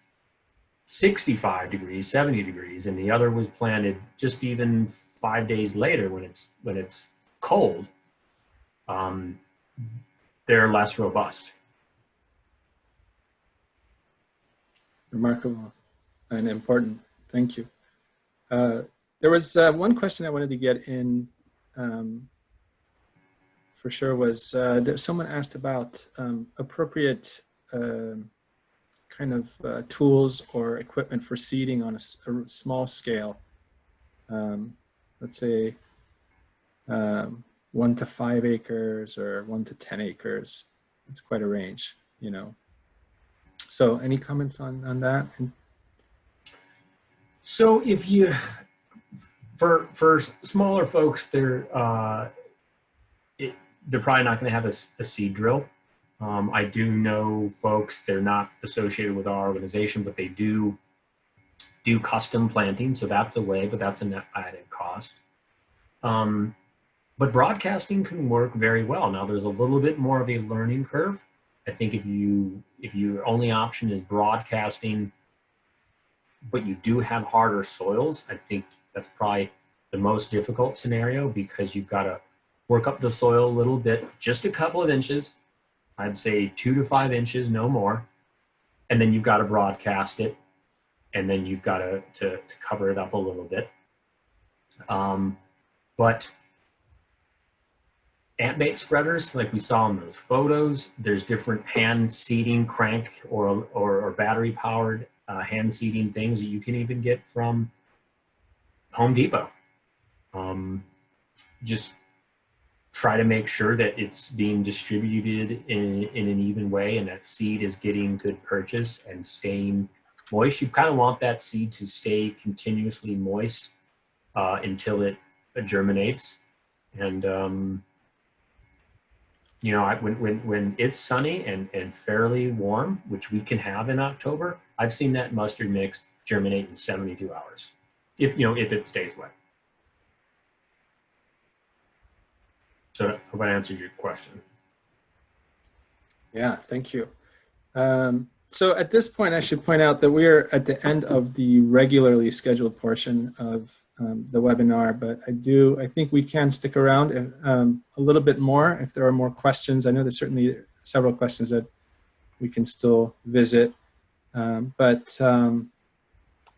65 degrees, 70 degrees, and the other was planted just even 5 days later when it's cold. They're less robust. Remarkable and important. Thank you. There was one question I wanted to get in for sure was that someone asked about appropriate kind of tools or equipment for seeding on a small scale. Let's say 1 to 5 acres or 1 to 10 acres. It's quite a range, you know. So any comments on that? So if you, for smaller folks, they're probably not going to have a seed drill. I do know folks, they're not associated with our organization, but they do custom planting. So that's a way, but that's an added cost. But broadcasting can work very well. Now there's a little bit more of a learning curve. I think if your only option is broadcasting, but you do have harder soils, I think that's probably the most difficult scenario, because you've got to work up the soil a little bit, just a couple of inches. I'd say 2 to 5 inches, no more. And then you've got to broadcast it, and then you've got to cover it up a little bit. But ant bait spreaders, like we saw in those photos, there's different hand seeding, crank or battery powered hand seeding things that you can even get from Home Depot. Just try to make sure that it's being distributed in an even way, and that seed is getting good purchase and staying moist. You kind of want that seed to stay continuously moist until it germinates. And you know, when it's sunny and fairly warm, which we can have in October, I've seen that mustard mix germinate in 72 hours, if it stays wet. So I hope I answered your question. Yeah, thank you. So at this point, I should point out that we're at the end of the regularly scheduled portion of the webinar, but I think we can stick around a little bit more if there are more questions. I know there's certainly several questions that we can still visit, but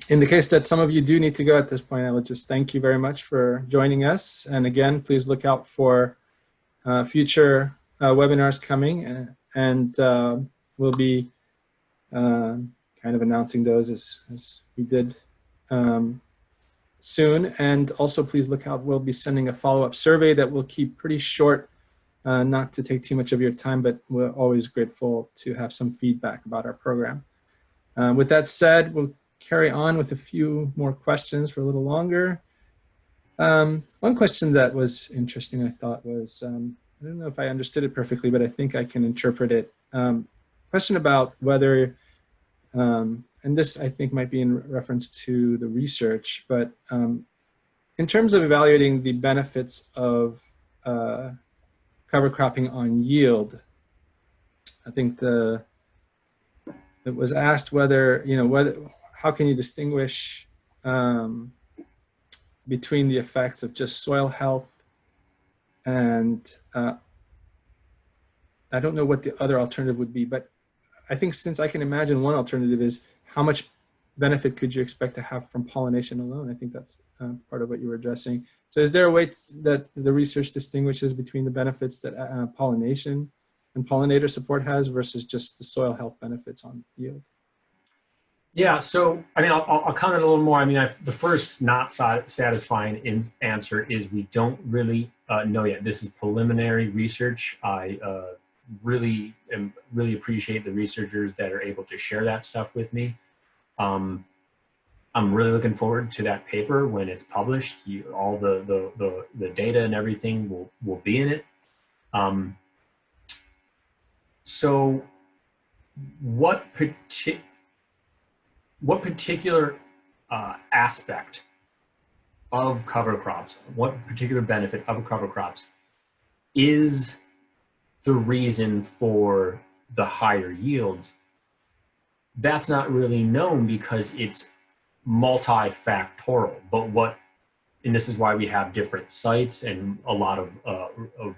in the case that some of you do need to go at this point, I would just thank you very much for joining us. And again, please look out for future webinars coming, and we'll be kind of announcing those as we did soon. And also please look out, we'll be sending a follow-up survey that we'll keep pretty short, not to take too much of your time, but we're always grateful to have some feedback about our program. With that said, we'll carry on with a few more questions for a little longer. One question that was interesting, I thought, was, I don't know if I understood it perfectly, but I think I can interpret it. Question about whether, and this I think might be in reference to the research, but in terms of evaluating the benefits of cover cropping on yield, I think it was asked whether, how can you distinguish between the effects of just soil health and I don't know what the other alternative would be, but I think since I can imagine one alternative is how much benefit could you expect to have from pollination alone? I think that's part of what you were addressing. So is there a way that the research distinguishes between the benefits that pollination and pollinator support has versus just the soil health benefits on yield? Yeah, so I mean, I'll comment a little more. I mean, the first not satisfying answer is we don't really know yet. This is preliminary research. I really appreciate the researchers that are able to share that stuff with me. I'm really looking forward to that paper when it's published. All the data and everything will be in it. So what particular aspect of cover crops, what particular benefit of cover crops is the reason for the higher yields? That's not really known because it's multifactorial. But and this is why we have different sites and a lot of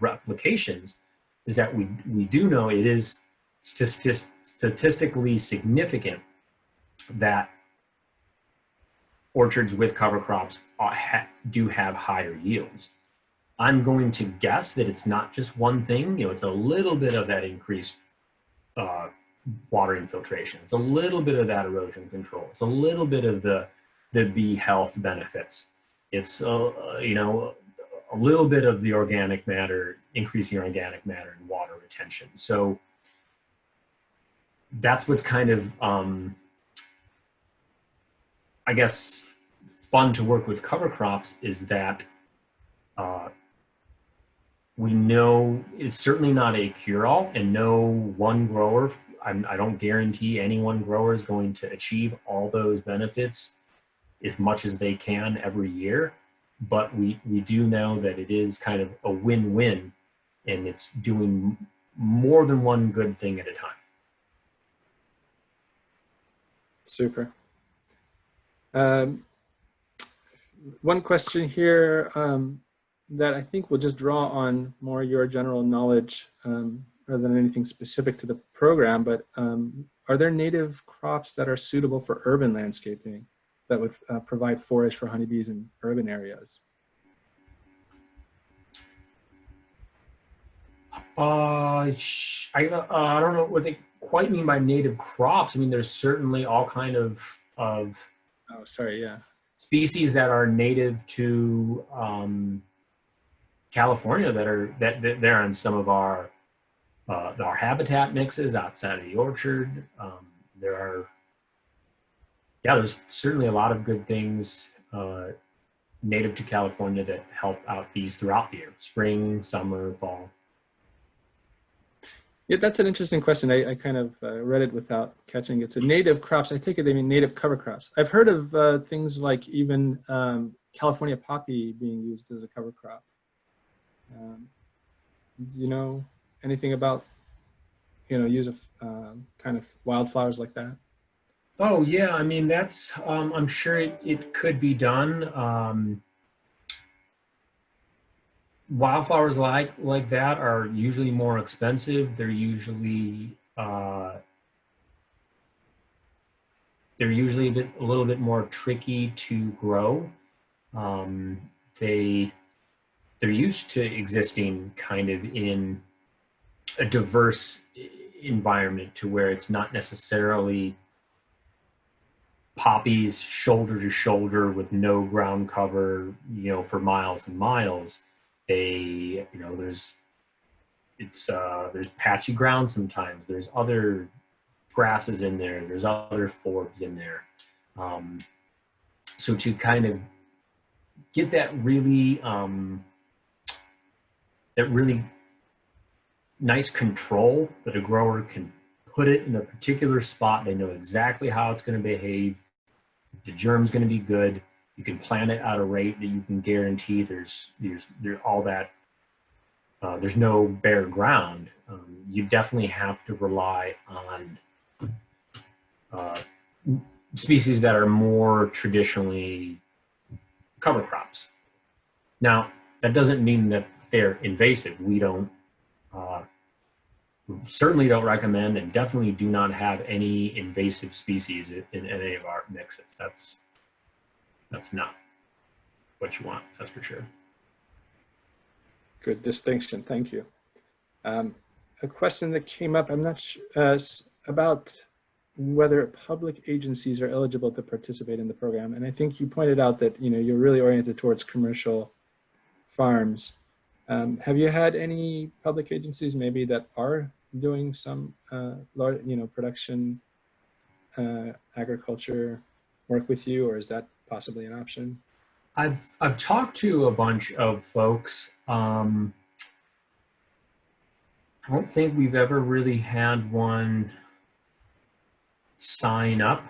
replications, is that we do know it is statistically significant that orchards with cover crops do have higher yields. I'm going to guess that it's not just one thing. It's a little bit of that increased water infiltration. It's a little bit of that erosion control. It's a little bit of the bee health benefits. It's a little bit of the organic matter, increasing organic matter and water retention. So that's what's kind of I guess fun to work with cover crops, is that we know it's certainly not a cure-all, and no one grower, I don't guarantee any one grower is going to achieve all those benefits as much as they can every year, but we do know that it is kind of a win-win, and it's doing more than one good thing at a time. Super. One question here that I think will just draw on more your general knowledge rather than anything specific to the program, but are there native crops that are suitable for urban landscaping that would provide forage for honeybees in urban areas? I don't know what they quite mean by native crops. I mean, there's certainly all kind of Oh, sorry, yeah. species that are native to California that they're on some of our habitat mixes outside of the orchard. There's certainly a lot of good things native to California that help out bees throughout the year, spring, summer, fall. Yeah, that's an interesting question. I kind of read it without catching it. So native crops, I take it they mean native cover crops. I've heard of things like even California poppy being used as a cover crop. Do you know anything about, use of kind of wildflowers like that? Oh yeah, I mean that's I'm sure it could be done. Wildflowers like that are usually more expensive. They're usually a little bit more tricky to grow. They're used to existing kind of in a diverse environment, to where it's not necessarily poppies shoulder to shoulder with no ground cover, for miles and miles. There's patchy ground sometimes. There's other grasses in there. There's other forbs in there. So to kind of get that really nice control, that a grower can put it in a particular spot. They know exactly how it's going to behave. The germ's going to be good. You can plant it at a rate that you can guarantee there's all that. There's no bare ground. You definitely have to rely on species that are more traditionally cover crops. Now, that doesn't mean that they're invasive. We don't, certainly don't recommend and definitely do not have any invasive species in any of our mixes. That's not what you want, that's for sure. Good distinction, thank you. A question that came up, I'm not sure, about whether public agencies are eligible to participate in the program. And I think you pointed out that you're really oriented towards commercial farms. Have you had any public agencies maybe that are doing some large, production agriculture work with you, or is that possibly an option? I've talked to a bunch of folks. I don't think we've ever really had one sign up.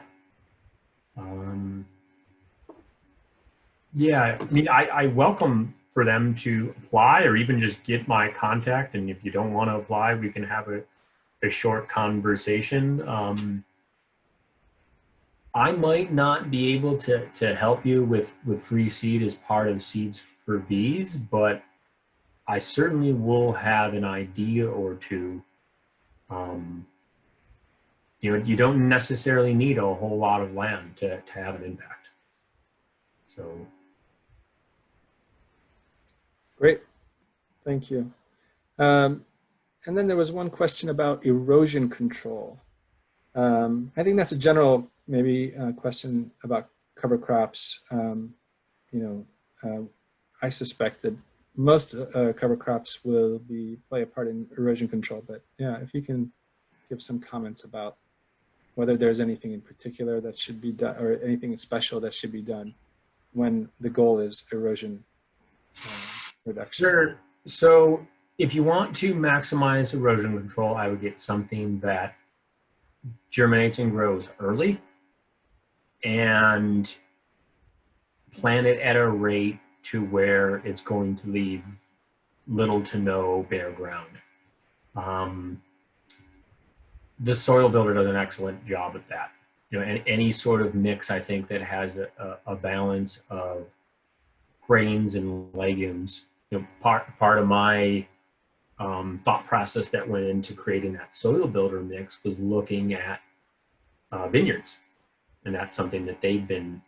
Yeah, I mean, I welcome for them to apply or even just get my contact. And if you don't want to apply, we can have a short conversation. I might not be able to help you with free seed as part of Seeds for Bees, but I certainly will have an idea or two. You don't necessarily need a whole lot of land to have an impact. So. Great, thank you. And then there was one question about erosion control. I think that's a general maybe question about cover crops. I suspect that most cover crops will play a part in erosion control, but yeah, if you can give some comments about whether there's anything in particular that should be done or anything special that should be done when the goal is erosion reduction. Sure. So if you want to maximize erosion control, I would get something that germinates and grows early and plant it at a rate to where it's going to leave little to no bare ground. The soil builder does an excellent job at that. And any sort of mix, I think, that has a balance of grains and legumes. Part of my thought process that went into creating that soil builder mix was looking at vineyards, and that's something that they've been,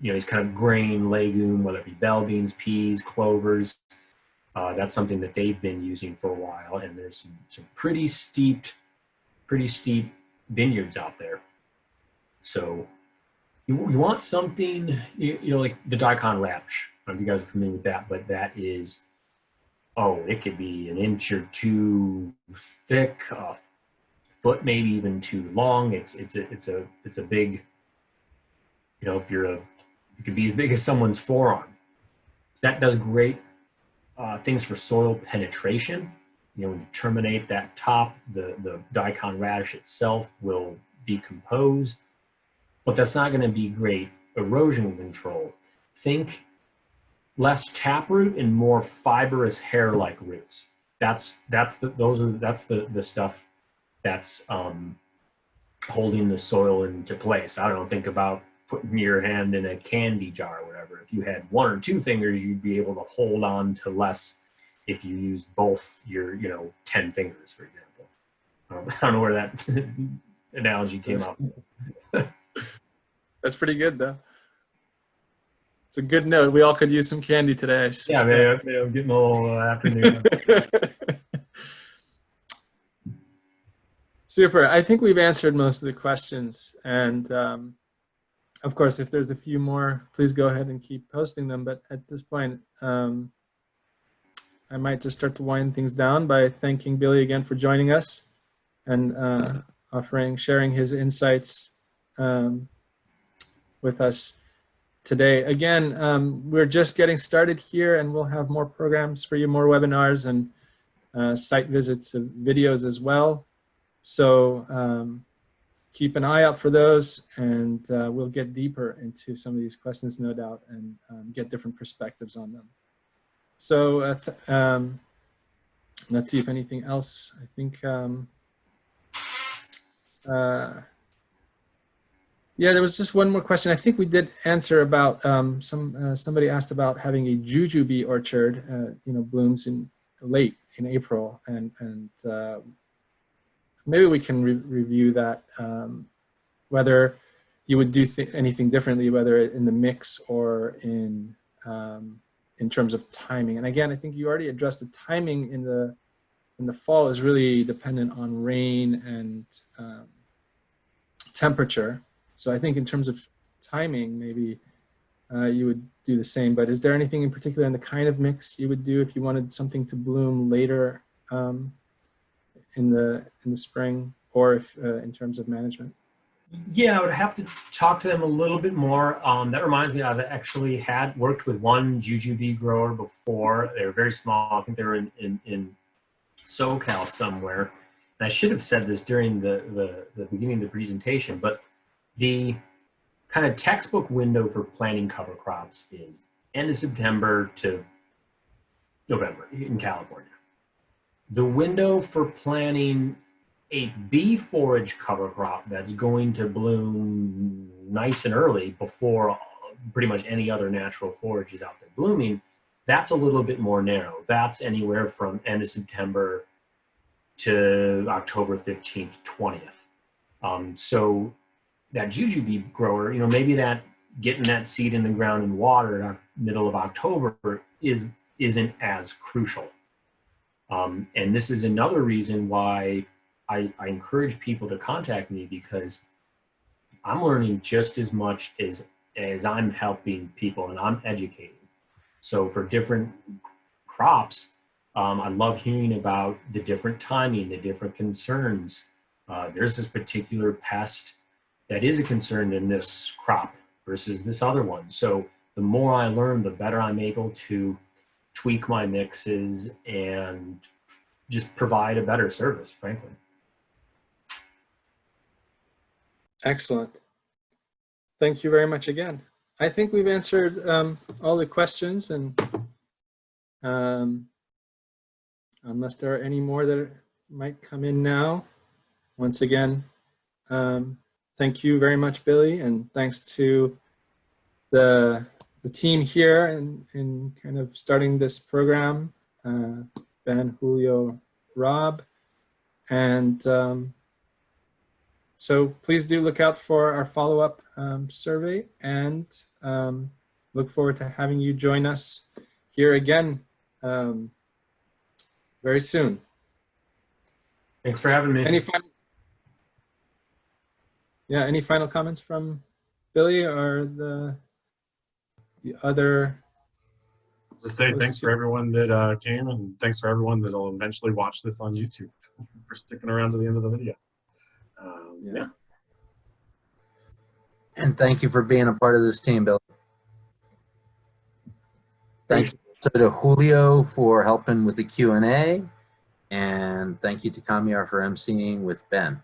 these kind of grain, legume, whether it be bell beans, peas, clovers. That's something that they've been using for a while, and there's some pretty steep vineyards out there. So you want something, like the daikon radish. I don't know if you guys are familiar with that, but that is, it could be an inch or two thick, a foot maybe even too long. It's a big, it could be as big as someone's forearm. That does great things for soil penetration. When you terminate that top, the daikon radish itself will decompose, but that's not going to be great erosion control. Think less taproot and more fibrous hair-like roots. That's the stuff that's holding the soil into place. I don't know, think about putting your hand in a candy jar or whatever. If you had one or two fingers, you'd be able to hold on to less if you used both your 10 fingers, for example. I don't know where that analogy came up. That's pretty good, though. It's a good note. We all could use some candy today. Yeah, man, I'm getting a little afternoon. Super. I think we've answered most of the questions. And of course, if there's a few more, please go ahead and keep posting them. But at this point, I might just start to wind things down by thanking Billy again for joining us and sharing his insights with us today. Again, we're just getting started here, and we'll have more programs for you, more webinars and site visits and videos as well. So keep an eye out for those, and we'll get deeper into some of these questions, no doubt, and get different perspectives on them. So let's see if anything else. I think Yeah, there was just one more question. I think we did answer about somebody asked about having a jujube orchard, blooms in late in April, and maybe we can review that, whether you would do anything differently, whether in the mix or in terms of timing. And again, I think you already addressed the timing in the fall is really dependent on rain and temperature. So I think in terms of timing, maybe you would do the same. But is there anything in particular in the kind of mix you would do if you wanted something to bloom later in the spring, or if in terms of management? Yeah, I would have to talk to them a little bit more. That reminds me, I've actually had worked with one jujube grower before. They were very small. I think they were in SoCal somewhere. And I should have said this during the beginning of the presentation, but the kind of textbook window for planting cover crops is end of September to November in California. The window for planting a bee forage cover crop that's going to bloom nice and early before pretty much any other natural forage is out there blooming, that's a little bit more narrow. That's anywhere from end of September to October 15th, 20th. So that jujube grower, maybe that getting that seed in the ground and water middle of October isn't as crucial. And this is another reason why I encourage people to contact me, because I'm learning just as much as I'm helping people and I'm educating. So for different crops, I love hearing about the different timing, the different concerns. There's this particular pest that is a concern in this crop versus this other one. So the more I learn, the better I'm able to tweak my mixes and just provide a better service, frankly. Excellent. Thank you very much again. I think we've answered all the questions, and unless there are any more that might come in now, once again, thank you very much, Billy, and thanks to the team here in kind of starting this program, Ben, Julio, Rob, and so please do look out for our follow-up survey, and look forward to having you join us here again very soon. Thanks for having me. Any final comments from Billy or the other? Just say thanks for everyone that came, and thanks for everyone that will eventually watch this on YouTube for sticking around to the end of the video. Yeah. And thank you for being a part of this team, Bill. Thank you to Julio for helping with the Q&A, and thank you to Kamiar for emceeing with Ben.